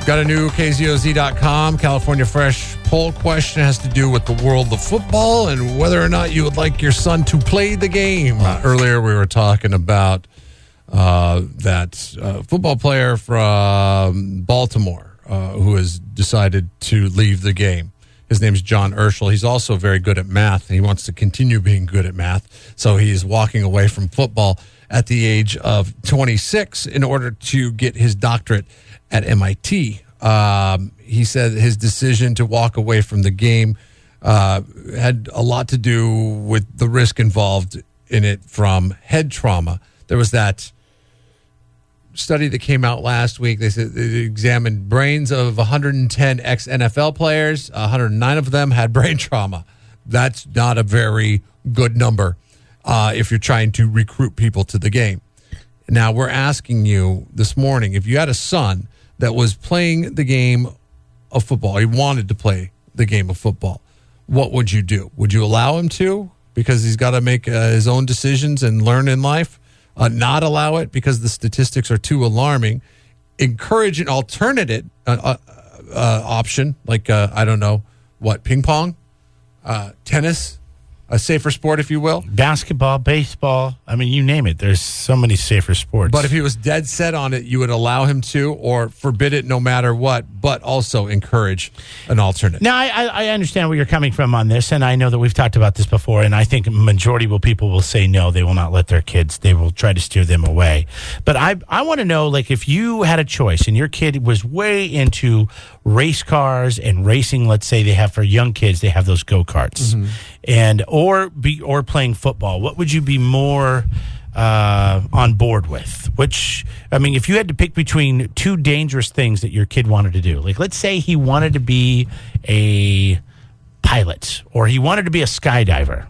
Got a new KZOZ.com California Fresh poll question. It has to do with the world of football and whether or not you would like your son to play the game. Earlier we were talking about that football player from Baltimore who has decided to leave the game. His name's John Urschel. He's also very good at math, and he wants to continue being good at math. So he's walking away from football at the age of 26 in order to get his doctorate at MIT. He said his decision to walk away from the game had a lot to do with the risk involved in it from head trauma. There was that study that came out last week. They said they examined brains of 110 ex-NFL players. 109 of them had brain trauma. That's not a very good number. if you're trying to recruit people to the game. Now, we're asking you this morning, if you had a son that was playing the game of football, he wanted to play the game of football, what would you do? Would you allow him to because he's got to make his own decisions and learn in life? Not allow it because the statistics are too alarming? Encourage an alternative option, like, I don't know, ping pong, tennis, a safer sport, if you will. Basketball, baseball. I mean, you name it. There's so many safer sports. But if he was dead set on it, you would allow him to, or forbid it no matter what, but also encourage an alternate. Now, I understand where you're coming from on this, and I know that we've talked about this before, and I think a majority of people will say no, they will not let their kids, they will try to steer them away. But I want to know, like, if you had a choice and your kid was way into race cars and racing, let's say they have for young kids, they have those go-karts, and or playing football, what would you be more on board with? Which, I mean, if you had to pick between two dangerous things that your kid wanted to do, like let's say he wanted to be a pilot or he wanted to be a skydiver,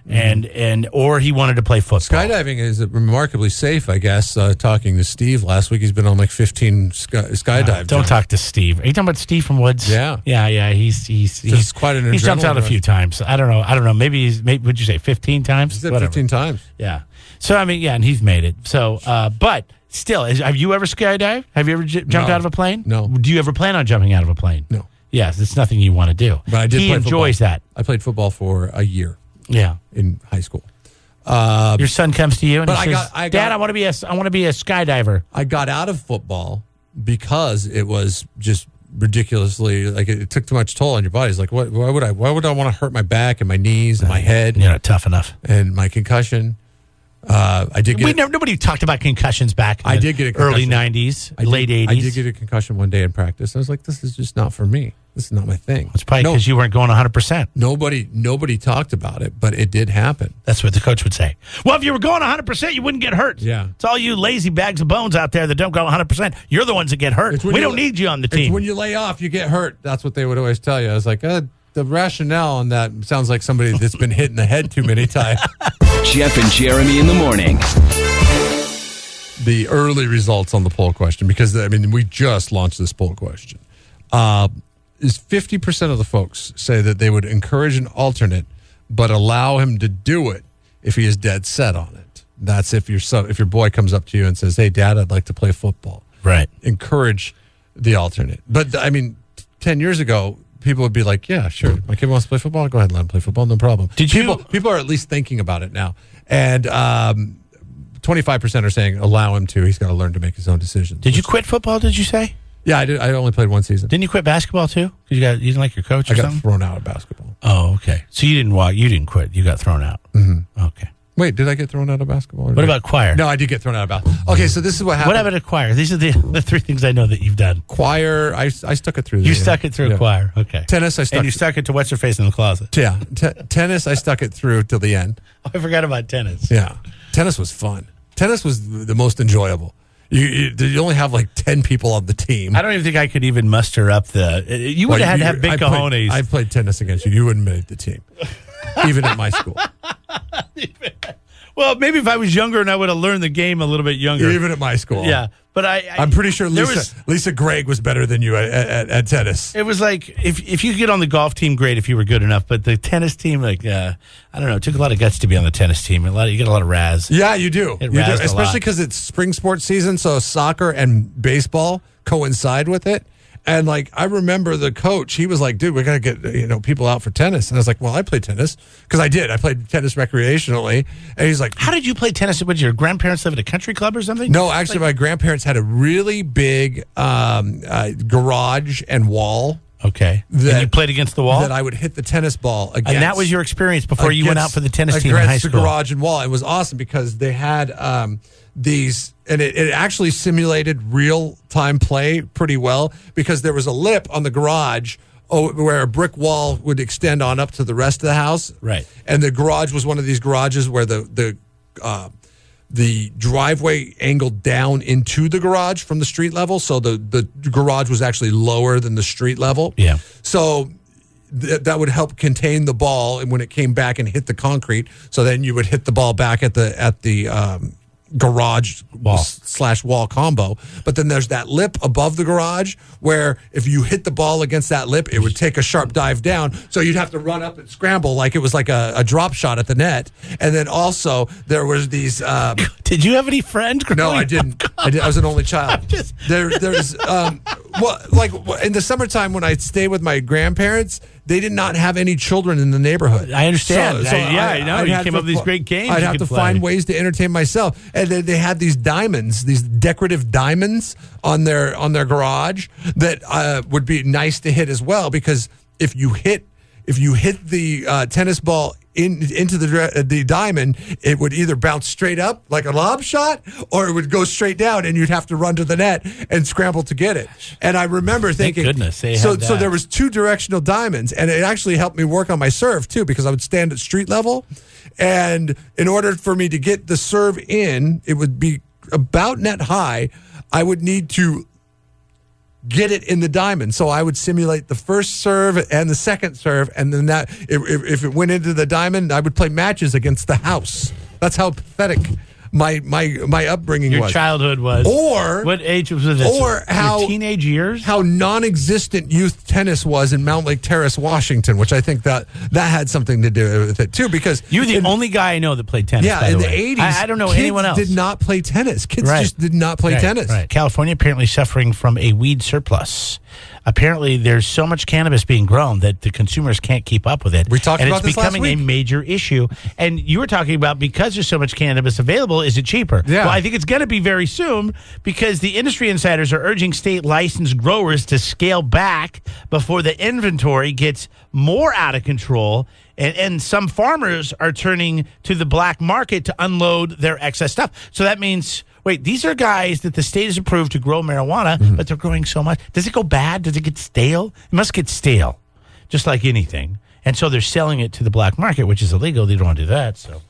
and or he wanted to play football. Skydiving is remarkably safe, I guess. Talking to Steve last week, he's been on like 15 skydives. Don't talk to Steve. Are you talking about Steve from Woods? Yeah. He's quite an he's jumped out a few times. I don't know. Maybe would you say 15 times? He said 15 times. Yeah. So I mean, yeah, and he's made it. So, but still, have you ever skydived? Have you ever jumped out of a plane? No. Do you ever plan on jumping out of a plane? No. Yes, it's nothing you want to do. But I did. He enjoys that. I played football for a year. Yeah, in high school. Your son comes to you and he says, "Dad, I want to be a skydiver." I got out of football because it was just ridiculously, like, it took too much toll on your body. It's like, why would I want to hurt my back and my knees and my head? You're not tough enough. And my concussion. I did get. Nobody talked about concussions back. In I did get a concussion. Early '90s, late '80s. I did get a concussion one day in practice. I was like, this is just not for me. This is not my thing. It's probably because you weren't going 100%. Nobody talked about it, but it did happen. That's what the coach would say. Well, if you were going 100%, you wouldn't get hurt. Yeah. It's all you lazy bags of bones out there that don't go 100%. You're the ones that get hurt. We don't need you on the team. When you lay off, you get hurt. That's what they would always tell you. I was like, the rationale on that sounds like somebody that's been hit in the head too many times. Jeff and Jeremy in the morning. The early results on the poll question, because, I mean, we just launched this poll question. Is 50% of the folks say that they would encourage an alternate, but allow him to do it if he is dead set on it. That's if your boy comes up to you and says, "Hey, Dad, I'd like to play football." Right. Encourage the alternate. But, I mean, 10 years ago, people would be like, "Yeah, sure. My kid wants to play football. Go ahead and let him play football. No problem." People are at least thinking about it now. And 25% are saying allow him to. He's got to learn to make his own decisions. Did you quit football, did you say? Yeah, I did. I only played one season. Didn't you quit basketball too? Because you didn't like your coach or something? I got thrown out of basketball. Oh, okay. So you didn't quit. You got thrown out. Mm-hmm. Okay. Wait, did I get thrown out of basketball? What about choir? No, I did get thrown out of basketball. Okay, so this is what happened. What happened to choir? These are the three things I know that you've done. Choir, I stuck it through. You stuck it through choir. Okay. Tennis, and you stuck it to what's her face in the closet. Yeah. Tennis, I stuck it through till the end. Oh, I forgot about tennis. Yeah. Tennis was fun. Tennis was the most enjoyable. You only have like 10 people on the team. I don't even think I could even muster up you would have had to have big cojones. I played tennis against you. You wouldn't make the team. Even at my school. Well, maybe if I was younger and I would have learned the game a little bit younger. Even at my school. Yeah. But I'm pretty sure Lisa Gregg was better than you at tennis. It was like, if you could get on the golf team, great if you were good enough. But the tennis team, like, I don't know, it took a lot of guts to be on the tennis team. You get a lot of razz. Yeah, you do. Especially because it's spring sports season, so soccer and baseball coincide with it. And, like, I remember the coach, he was like, dude, we got to get, people out for tennis. And I was like, well, I play tennis. Because I did. I played tennis recreationally. And he's like, how did you play tennis? Did your grandparents live at a country club or something? No, actually, my grandparents had a really big garage and wall. Okay. And you played against the wall? That I would hit the tennis ball against. And that was your experience before you went out for the tennis team in high school? Against the garage and wall. It was awesome because they had these, and it actually simulated real-time play pretty well because there was a lip on the garage where a brick wall would extend on up to the rest of the house. Right. And the garage was one of these garages where the driveway angled down into the garage from the street level, so the garage was actually lower than the street level. Yeah. So that would help contain the ball and when it came back and hit the concrete. So then you would hit the ball back at the garage wall combo. But then there's that lip above the garage where if you hit the ball against that lip, it would take a sharp dive down. So you'd have to run up and scramble like it was like a drop shot at the net. And then also there was these. Did you have any friends? No, I didn't. I was an only child. There's like in the summertime when I stayed with my grandparents, they did not have any children in the neighborhood. I understand. I know. You came up with these great games. I'd have to find ways to entertain myself. And they had these diamonds, these decorative diamonds on their garage that would be nice to hit as well, because if you hit the tennis ball into the diamond, it would either bounce straight up like a lob shot, or it would go straight down, and you'd have to run to the net and scramble to get it. And I remember thinking, thank goodness they so had that. So there was 2 directional diamonds, and it actually helped me work on my serve too, because I would stand at street level, and in order for me to get the serve in, it would be about net high. I would need to get it in the diamond. So I would simulate the first serve and the second serve, and then that if it went into the diamond, I would play matches against the house. That's how pathetic my upbringing was. Your childhood was. Or what age was this? Or how your teenage years? How non-existent youth tennis was in Mount Lake Terrace, Washington, which I think that had something to do with it too. Because you're the only guy I know that played tennis. Yeah, by in the the way. 80s, I don't know anyone else. Did not play tennis. Kids just did not play tennis. Right. California apparently suffering from a weed surplus. Apparently, there's so much cannabis being grown that the consumers can't keep up with it. We talked about this last and it's becoming a major issue. And you were talking about, because there's so much cannabis available, is it cheaper? Yeah. Well, I think it's going to be very soon, because the industry insiders are urging state licensed growers to scale back before the inventory gets more out of control. And some farmers are turning to the black market to unload their excess stuff. So that means, wait, these are guys that the state has approved to grow marijuana, but they're growing so much. Does it go bad? Does it get stale? It must get stale, just like anything. And so they're selling it to the black market, which is illegal. They don't want to do that. So,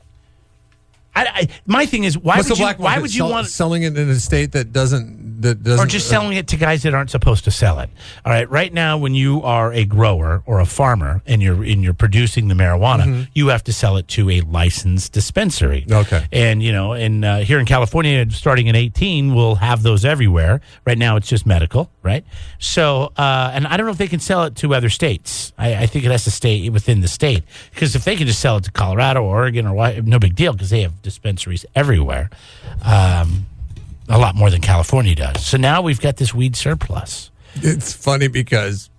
my thing is, why would you want selling it in a state that doesn't or just selling it to guys that aren't supposed to sell it? All right, right now, when you are a grower or a farmer and you're producing the marijuana, you have to sell it to a licensed dispensary. Okay, and here in California, starting in 18, we'll have those everywhere. Right now, it's just medical, right? So, and I don't know if they can sell it to other states. I think it has to stay within the state, because if they can just sell it to Colorado or Oregon or no big deal, because they have dispensaries everywhere. A lot more than California does. So now we've got this weed surplus. It's funny because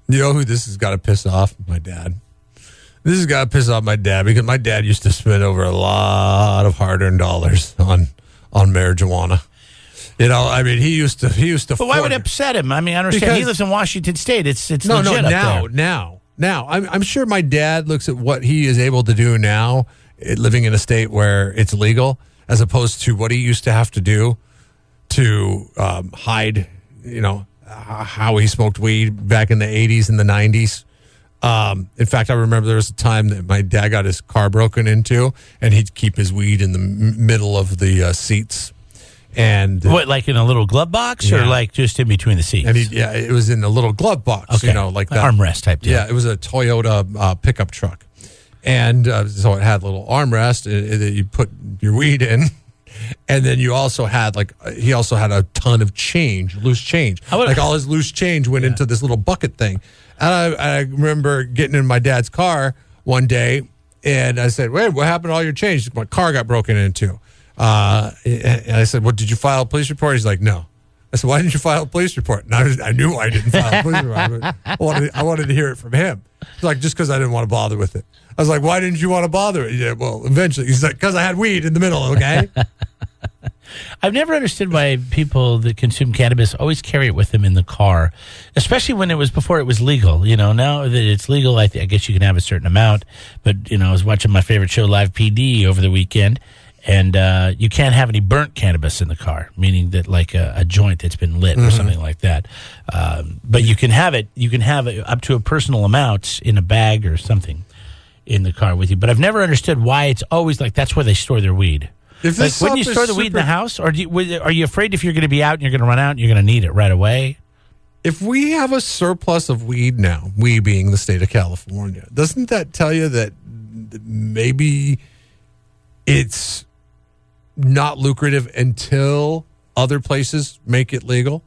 you know who this has got to piss off? My dad. This has got to piss off my dad, because my dad used to spend over a lot of hard-earned dollars on marijuana. You know, I mean, he used to. But why would it upset him? I mean, I understand he lives in Washington State. It's legit up there. Now, I'm sure my dad looks at what he is able to do now, living in a state where it's legal, as opposed to what he used to have to do to hide, how he smoked weed back in the 80s and the 90s. In fact, I remember there was a time that my dad got his car broken into, and he'd keep his weed in the middle of the seats. And what, like in a little glove box, or like just in between the seats? And it was in a little glove box, like that armrest type deal. Yeah, it was a Toyota pickup truck, and so it had a little armrest that you put your weed in. And then you also had he also had a ton of change, loose change. All his loose change went into this little bucket thing. And I remember getting in my dad's car one day, and I said, "Wait, what happened to all your change?" My car got broken into. And I said, "Well, did you file a police report?" He's like, "No." I said, "Why didn't you file a police report?" And I knew I didn't file a police report. I wanted to hear it from him. He's like, "Just because I didn't want to bother with it." I was like, "Why didn't you want to bother it?" Yeah, well, eventually. He's like, "Because I had weed in the middle, okay?" I've never understood why people that consume cannabis always carry it with them in the car, especially when it was before it was legal. Now that it's legal, I guess you can have a certain amount. But, I was watching my favorite show, Live PD, over the weekend, and you can't have any burnt cannabis in the car, meaning that like a joint that's been lit or something like that. But you can have it up to a personal amount in a bag or something in the car with you. But I've never understood why it's always like that's where they store their weed. Wouldn't you store the weed in the house? Or are you afraid if you're going to be out and you're going to run out and you're going to need it right away? If we have a surplus of weed now, we being the state of California, doesn't that tell you that maybe it's not lucrative until other places make it legal?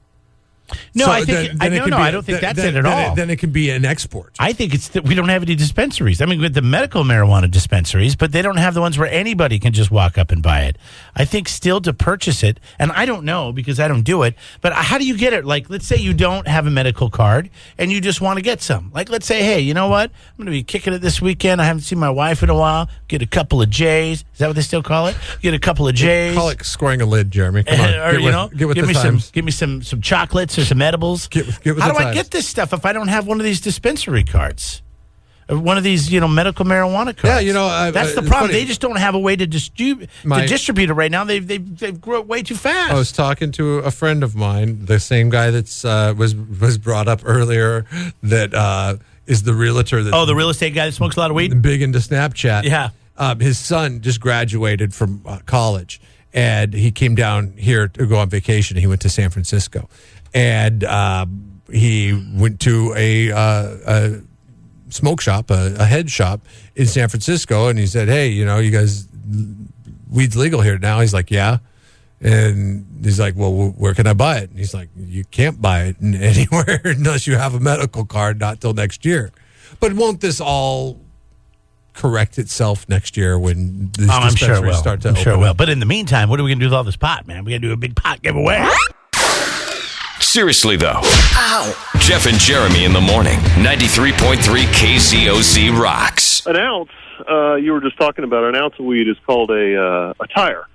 No, So I think I don't think that's it at all. Then it can be an export. I think it's that we don't have any dispensaries. I mean, with the medical marijuana dispensaries, but they don't have the ones where anybody can just walk up and buy it. I think still to purchase it, and I don't know because I don't do it, but how do you get it? Like, let's say you don't have a medical card and you just want to get some. Like, let's say, hey, you know what? I'm going to be kicking it this weekend. I haven't seen my wife in a while. Get a couple of J's. Is that what they still call it? Get a couple of J's. Call it scoring a lid, Jeremy. Come on. Or, get with the times. Give me some chocolates or some edibles. Get with How the do I times. get this stuff if I don't have one of these dispensary cards? Or one of these, medical marijuana cards. Yeah, that's the it's problem. funny. They just don't have a way to distribute it right now. They've grown way too fast. I was talking to a friend of mine, the same guy that's was brought up earlier, that is the realtor. The real estate guy that smokes a lot of weed? Big into Snapchat. Yeah. His son just graduated from college, and he came down here to go on vacation. He went to San Francisco, and he went to a smoke shop, a head shop in San Francisco, and he said, "Hey, you guys, weed's legal here now." He's like, "Yeah." And he's like, "Well, where can I buy it?" And he's like, "You can't buy it anywhere unless you have a medical card, not till next year." But won't this all correct itself next year when these dispensaries start to open? I'm sure it will. But in the meantime, what are we going to do with all this pot, man? We're going to do a big pot giveaway. Seriously, though. Ow. Jeff and Jeremy in the morning. 93.3 KZOZ rocks. An ounce, you were just talking about, an ounce of weed is called a tire.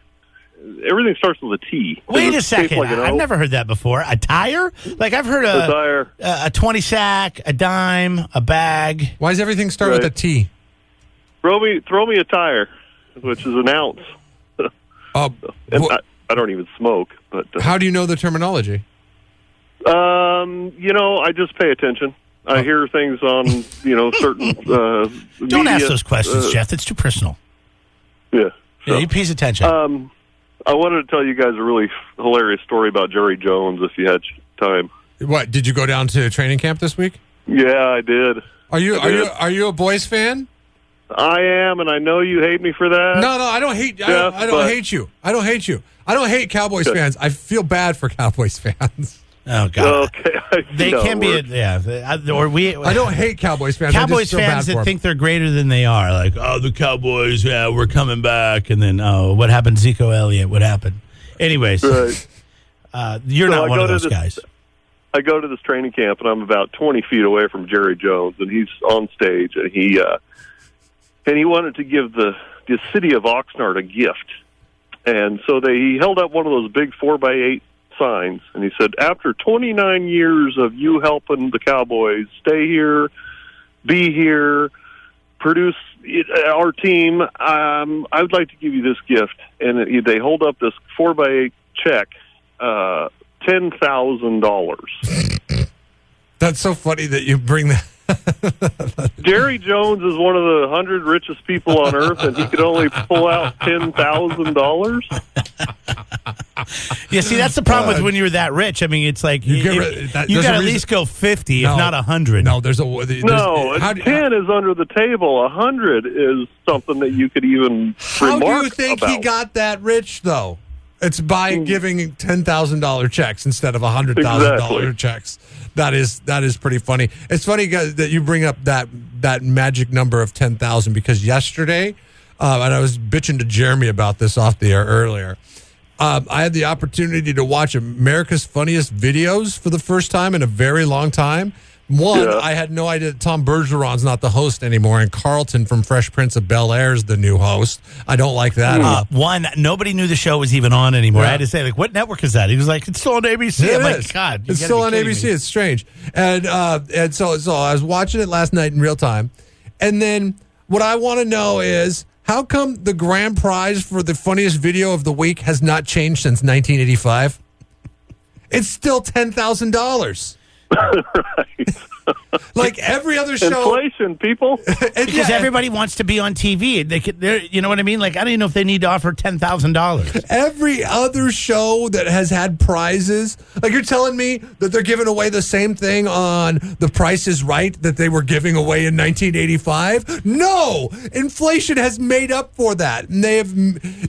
Everything starts with a T. Wait a second. Like I've never heard that before. A tire? Like I've heard a tire. A 20 sack, a dime, a bag. Why does everything start with a T? Throw me a tire, which is an ounce. I don't even smoke. But how do you know the terminology? I just pay attention. I hear things on, certain Don't ask those questions, Jeff. It's too personal. Yeah. Yeah, he pays attention. I wanted to tell you guys a really hilarious story about Jerry Jones if you had time. What, did you go down to training camp this week? Yeah, I did. Are you a Boys fan? I am, and I know you hate me for that. No, I don't hate. Jeff, I don't hate you. I don't hate you. I don't hate Cowboys fans. I feel bad for Cowboys fans. Oh God! Okay, they can be. Or we. I don't hate Cowboys fans. Cowboys fans that think they're greater than they are. Like, the Cowboys. Yeah, we're coming back. And then, what happened? Zeke Elliott. What happened? Anyways, right. You're not one of those guys. I go to this training camp, and I'm about 20 feet away from Jerry Jones, and he's on stage, and he wanted to give the city of Oxnard a gift, and so he held up one of those big 4x8 signs, and he said, "After 29 years of you helping the Cowboys stay here, be here, produce our team, I would like to give you this gift." And they hold up this 4x8 check, $10,000. That's so funny that you bring that. Jerry Jones is one of the 100 richest people on earth, and he could only pull out $10,000. Yeah, see, that's the problem with when you're that rich. I mean, it's like you got to at least go 50, if not 100. No, 10 is under the table. 100 is something that you could even remark. How do you think he got that rich, though? It's by giving $10,000 checks instead of $100,000 checks. That is pretty funny. It's funny, guys, that you bring up that magic number of 10,000 because yesterday, and I was bitching to Jeremy about this off the air earlier. I had the opportunity to watch America's Funniest Videos for the first time in a very long time. I had no idea that Tom Bergeron's not the host anymore, and Carlton from Fresh Prince of Bel-Air is the new host. I don't like that. Nobody knew the show was even on anymore. I had to say, like, what network is that? He was like, it's still on ABC. I'm like, God, it's still on ABC. It's strange. And so I was watching it last night in real time. And then what I want to know is, how come the grand prize for the funniest video of the week has not changed since 1985? It's still $10,000. Right. Like every other show. Inflation, people. Because everybody wants to be on TV. You know what I mean? Like, I don't even know if they need to offer $10,000. Every other show that has had prizes, like you're telling me that they're giving away the same thing on The Price is Right that they were giving away in 1985? No! Inflation has made up for that. And they have,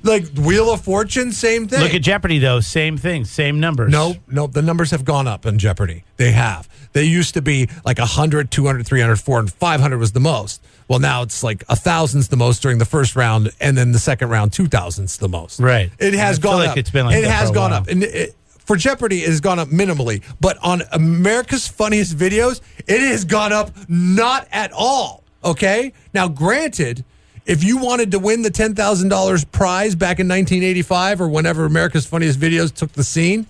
like, Wheel of Fortune, same thing. Look at Jeopardy, though. Same thing. Same numbers. No, the numbers have gone up in Jeopardy. They have. They used to be like 100, 200, 300, 400, 500 was the most. Well, now it's like 1,000's the most during the first round, and then the second round, 2,000's the most. Right. It has gone like up. It's been like it that has for a gone while. up. And for Jeopardy, it has gone up minimally. But on America's Funniest Videos, it has gone up not at all. Okay? Now, granted, if you wanted to win the $10,000 prize back in 1985 or whenever America's Funniest Videos took the scene,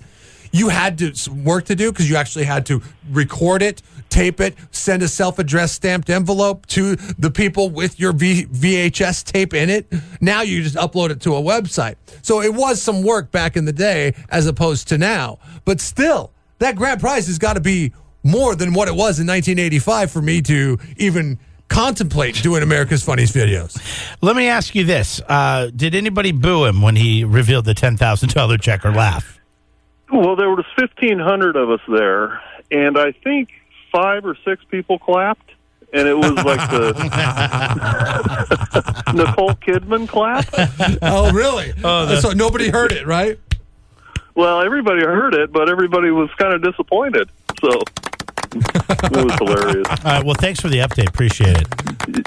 you had work to do because you actually had to record it, tape it, send a self-addressed stamped envelope to the people with your VHS tape in it. Now you just upload it to a website. So it was some work back in the day as opposed to now. But still, that grand prize has got to be more than what it was in 1985 for me to even contemplate doing America's Funniest Videos. Let me ask you this. Did anybody boo him when he revealed the $10,000 check or laugh? Well, there was 1,500 of us there, and I think 5 or 6 people clapped, and it was like the Nicole Kidman clap. Oh, really? So nobody heard it, right? Well, everybody heard it, but everybody was kind of disappointed. So it was hilarious. All right. Well, thanks for the update. Appreciate it.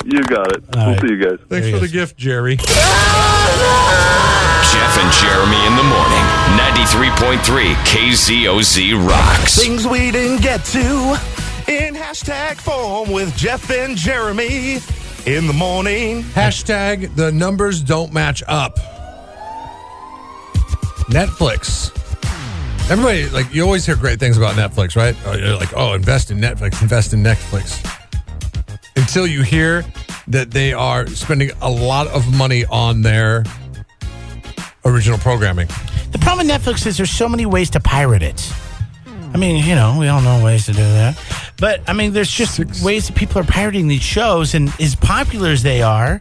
You got it. We'll see you guys. Thanks for the gift, Jerry. Jeff and Jeremy in the morning. 93.3 KZOZ rocks. Things we didn't get to in hashtag form with Jeff and Jeremy in the morning. Hashtag the numbers don't match up. Netflix. Everybody, like, you always hear great things about Netflix, right? You're like, invest in Netflix, invest in Netflix. Until you hear that they are spending a lot of money on their original programming. The problem with Netflix is there's so many ways to pirate it. I mean, we all know ways to do that. But, I mean, there's just ways that people are pirating these shows, and as popular as they are,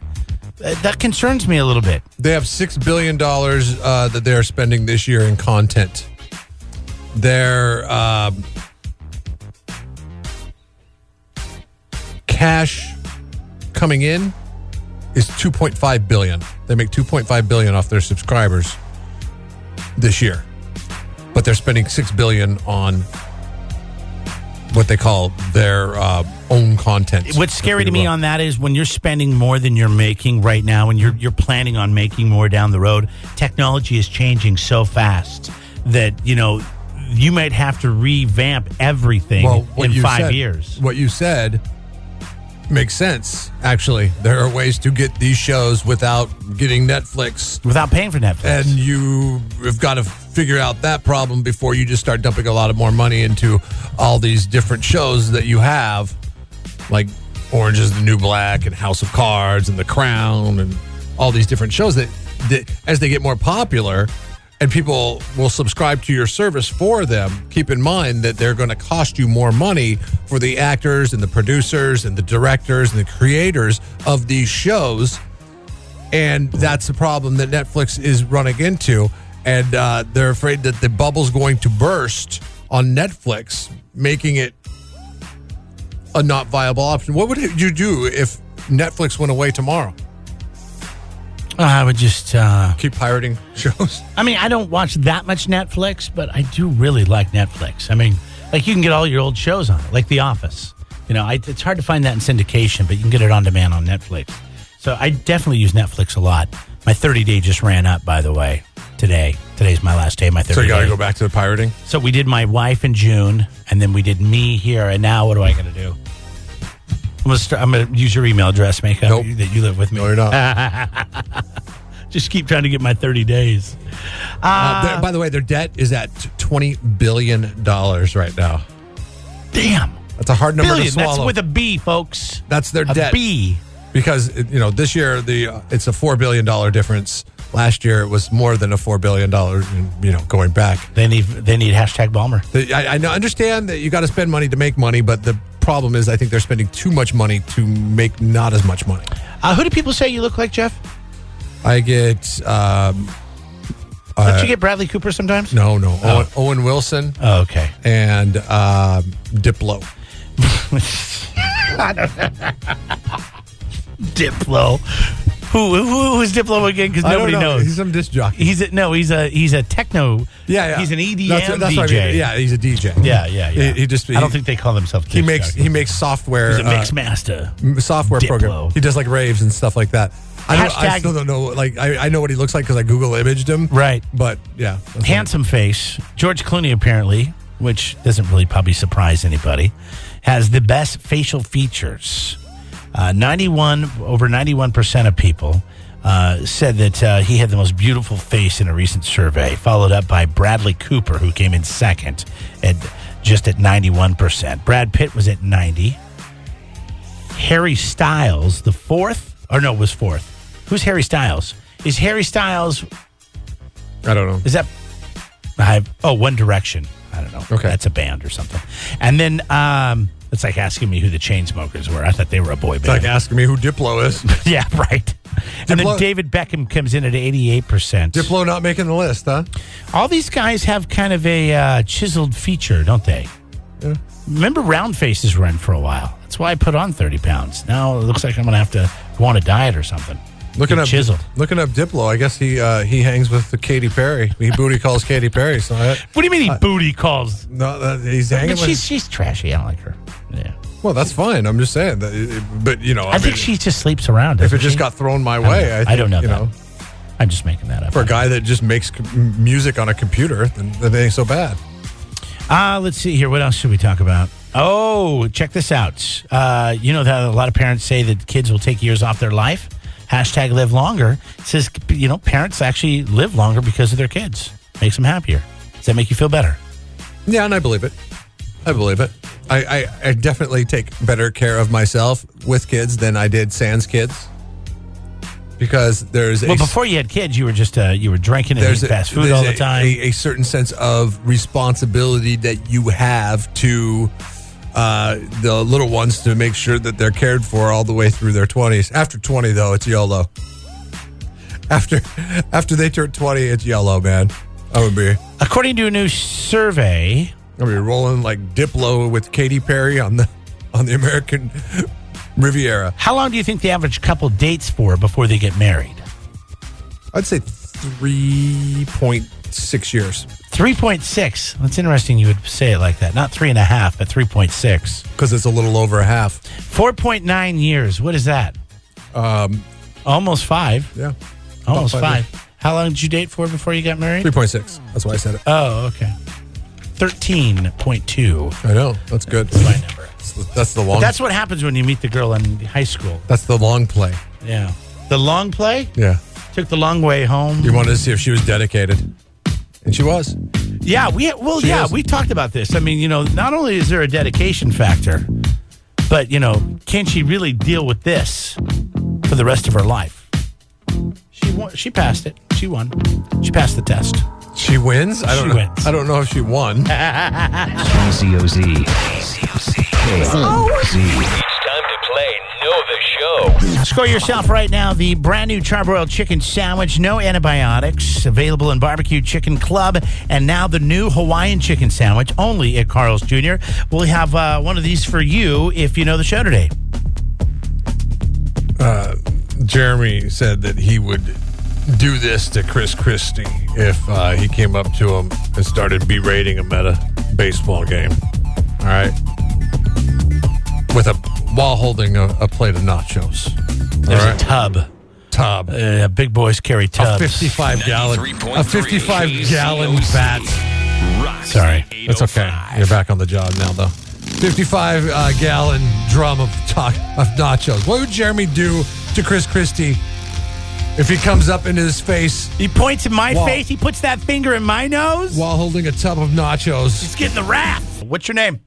that concerns me a little bit. They have $6 billion that they're spending this year in content. Their cash coming in is $2.5 billion. They make $2.5 billion off their subscribers this year, but they're spending $6 billion on what they call their own content. What's scary to me on that is when you're spending more than you're making right now, and you're planning on making more down the road, technology is changing so fast that you might have to revamp everything in 5 years. What you said makes sense, actually. There are ways to get these shows without getting Netflix. Without paying for Netflix. And you have got to figure out that problem before you just start dumping a lot of more money into all these different shows that you have, like Orange is the New Black and House of Cards and The Crown and all these different shows that as they get more popular and people will subscribe to your service for them, keep in mind that they're going to cost you more money for the actors and the producers and the directors and the creators of these shows. And that's the problem that Netflix is running into. And they're afraid that the bubble's going to burst on Netflix, making it a not viable option. What would you do if Netflix went away tomorrow? I would just keep pirating shows. I mean, I don't watch that much Netflix, but I do really like Netflix. I mean, like, you can get all your old shows on it, like The Office. It's hard to find that in syndication, but you can get it on demand on Netflix. So I definitely use Netflix a lot. My 30-day just ran up, by the way, today. Today's my last day, my 30-day. So you got to go back to the pirating? So we did my wife in June, and then we did me here, and now what do I got to do? I'm going to use your email address, make up that you live with me. No, you're not. Just keep trying to get my 30 days. By the way, their debt is at $20 billion right now. Damn. That's a hard number to swallow. That's with a B, folks. That's their debt. A B. Because, this year, it's a $4 billion difference Last year, it was more than a $4 billion, going back. They need hashtag Balmer. I understand that you got to spend money to make money, but the problem is I think they're spending too much money to make not as much money. Who do people say you look like, Jeff? I get... Don't you get Bradley Cooper sometimes? No. Owen Wilson. Oh, okay. And Diplo. I don't know. Diplo. Who's Diplo again? Because nobody knows. He's some disc jockey. He's a techno. Yeah. He's an EDM that's DJ. What I mean. Yeah, he's a DJ. Yeah. I don't think they call themselves. He makes software. He's a mix master. Software Diplo. program. He does like raves and stuff like that. I still don't know. Like I know what he looks like because I Google imaged him. Right. But yeah, handsome face. George Clooney apparently, which doesn't really probably surprise anybody, has the best facial features. Over 91% of people said that he had the most beautiful face in a recent survey, followed up by Bradley Cooper, who came in second at 91%. Brad Pitt was at 90%. Harry Styles, the fourth, or no, was fourth. Who's Harry Styles? Is Harry Styles? I don't know. Is that? One Direction. I don't know. Okay, that's a band or something. And then it's like asking me who the Chainsmokers were. I thought they were a boy band. It's like asking me who Diplo is. Yeah, right. And then David Beckham comes in at 88%. Diplo not making the list, huh? All these guys have kind of a chiseled feature, don't they? Yeah. Remember, round faces were in for a while. That's why I put on 30 pounds. Now it looks like I'm going to have to go on a diet or something. Looking up Diplo, I guess he hangs with the Katy Perry. He booty calls Katy Perry. So what do you mean he booty calls? No, he's hanging. But she's trashy. I don't like her. Yeah. Well, that's fine. I'm just saying that. But I think she just sleeps around. If it just got thrown my way, I don't know that. I'm just making that up. For a guy that just makes music on a computer, then it ain't so bad. Let's see here. What else should we talk about? Oh, check this out. You know that a lot of parents say that kids will take years off their life. Hashtag live longer. It says, parents actually live longer because of their kids. Makes them happier. Does that make you feel better? Yeah, and I believe it. I definitely take better care of myself with kids than I did sans kids. Because before you had kids, you were just you were drinking and eating fast food all the time. A certain sense of responsibility that you have to the little ones to make sure that they're cared for all the way through their 20s. After 20, though, it's YOLO. After they turn 20, it's YOLO, man. I would be. According to a new survey, I'll be rolling like Diplo with Katy Perry on the American Riviera. How long do you think the average couple dates for before they get married? I'd say 3.6 years. 3.6. That's interesting you would say it like that. Not 3.5, but 3.6. Because it's a little over a half. 4.9 years. What is that? Almost 5. Yeah. Almost 5. How long did you date for before you got married? 3.6. That's why I said it. Oh, okay. 13.2. I know. That's good. That's my number. That's the long. But that's what happens when you meet the girl in high school. That's the long play. Yeah. The long play? Yeah. Took the long way home. You wanted to see if she was dedicated. And she was. Yeah, we talked about this. I mean, not only is there a dedication factor, but, can she really deal with this for the rest of her life? She passed it. She won. She passed the test. She wins? She wins. I don't know if she won. KCOZ. KCOZ. It's time to play Know the Show. Score yourself right now the brand new charbroiled chicken sandwich, no antibiotics, available in Barbecue Chicken Club, and now the new Hawaiian chicken sandwich, only at Carl's Jr. We'll have one of these for you if you know the show today. Jeremy said that he would do this to Chris Christie if he came up to him and started berating him at a baseball game. All right, while holding a plate of nachos. There's a tub. Big boys carry tubs. A 55-gallon vat. Sorry, that's okay. You're back on the job now, though. 55-gallon drum of nachos. What would Jeremy do to Chris Christie if he comes up in his face? He points in my face. He puts that finger in my nose while holding a tub of nachos. He's getting the wrath. What's your name?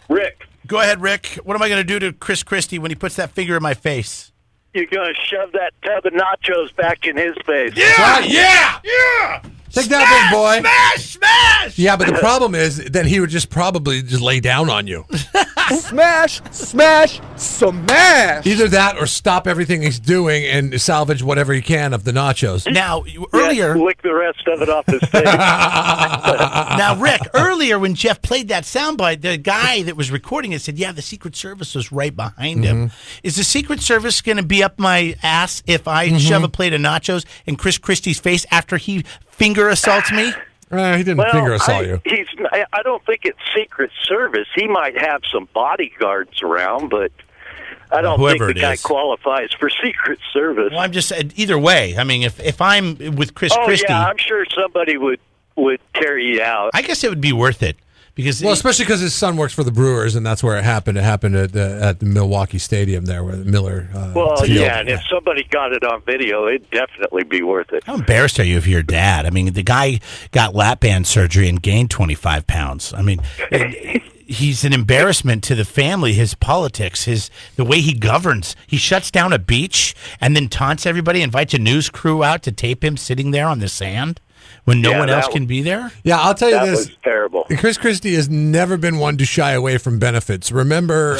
Rick. Go ahead, Rick. What am I going to do to Chris Christie when he puts that finger in my face? You're going to shove that tub of nachos back in his face. Yeah. Take that, big boy. Smash. Yeah, but the problem is then he would just probably just lay down on you. Smash. Either that or stop everything he's doing and salvage whatever he can of the nachos. Now, earlier... lick the rest of it off his face. Now, Rick, earlier when Jeff played that soundbite, the guy that was recording it said, yeah, the Secret Service was right behind him. Is the Secret Service going to be up my ass if I shove a plate of nachos in Chris Christie's face after he finger assaults me? He didn't finger assault you. I don't think it's Secret Service. He might have some bodyguards around, but I don't think the guy qualifies for Secret Service. Well, I'm just either way. I mean, if I'm with Chris Christie, yeah, I'm sure somebody would carry you out. I guess it would be worth it. Especially because his son works for the Brewers, and that's where it happened. It happened at the Milwaukee Stadium there, where the Miller. And if somebody got it on video, it'd definitely be worth it. How embarrassed are you of your dad? I mean, the guy got lap band surgery and gained 25 pounds. I mean, he's an embarrassment to the family. His politics, the way he governs. He shuts down a beach and then taunts everybody. Invites a news crew out to tape him sitting there on the sand when no one else can be there? Yeah, I'll tell you this. That was terrible. Chris Christie has never been one to shy away from benefits. Remember,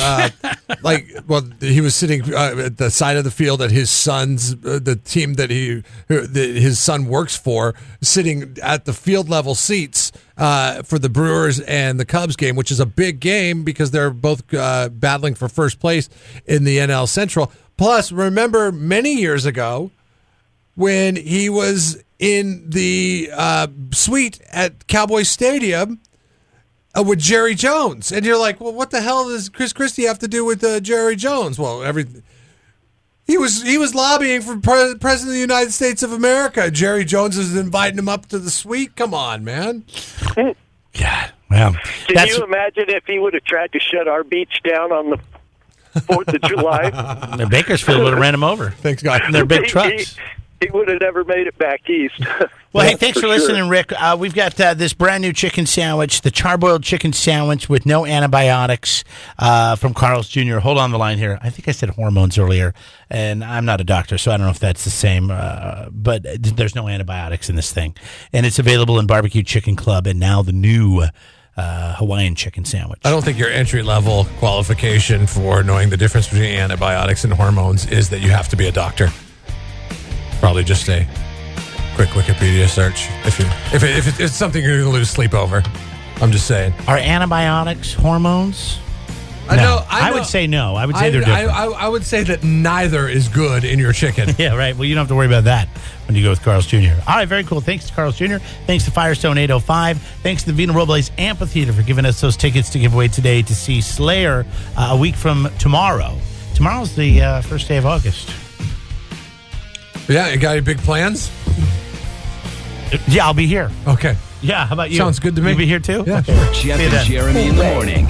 he was sitting at the side of the field at his son's, the team that his son works for, sitting at the field level seats for the Brewers and the Cubs game, which is a big game because they're both battling for first place in the NL Central. Plus, remember many years ago when he was in the suite at Cowboy Stadium with Jerry Jones. And you're like, well, what the hell does Chris Christie have to do with Jerry Jones? Well, he was lobbying for President of the United States of America. Jerry Jones is inviting him up to the suite. Come on, man. God, well. Can you imagine if he would have tried to shut our beach down on the 4th of July? The Bakersfield would have ran him over. Thanks, God. They're big trucks. He would have never made it back east. Well, hey, thanks for listening, Rick. We've got this brand new chicken sandwich, the charboiled chicken sandwich with no antibiotics from Carl's Jr. Hold on the line here. I think I said hormones earlier, and I'm not a doctor, so I don't know if that's the same, but there's no antibiotics in this thing. And it's available in Barbecue Chicken Club and now the new Hawaiian chicken sandwich. I don't think your entry-level qualification for knowing the difference between antibiotics and hormones is that you have to be a doctor. Probably just a quick Wikipedia search if it's something you're going to lose sleep over. I'm just saying. Are antibiotics hormones? No. I would say no. I would say they're different. I would say that neither is good in your chicken. Yeah, right. Well, you don't have to worry about that when you go with Carl's Jr. All right, very cool. Thanks to Carl's Jr. Thanks to Firestone 805. Thanks to the Vina Robles Amphitheater for giving us those tickets to give away today to see Slayer a week from tomorrow. Tomorrow's the first day of August. Yeah, you got any big plans? Yeah, I'll be here. Okay. Yeah, how about you? Sounds good to me. You'll be here too? Yeah. Jeff and Jeremy in the morning.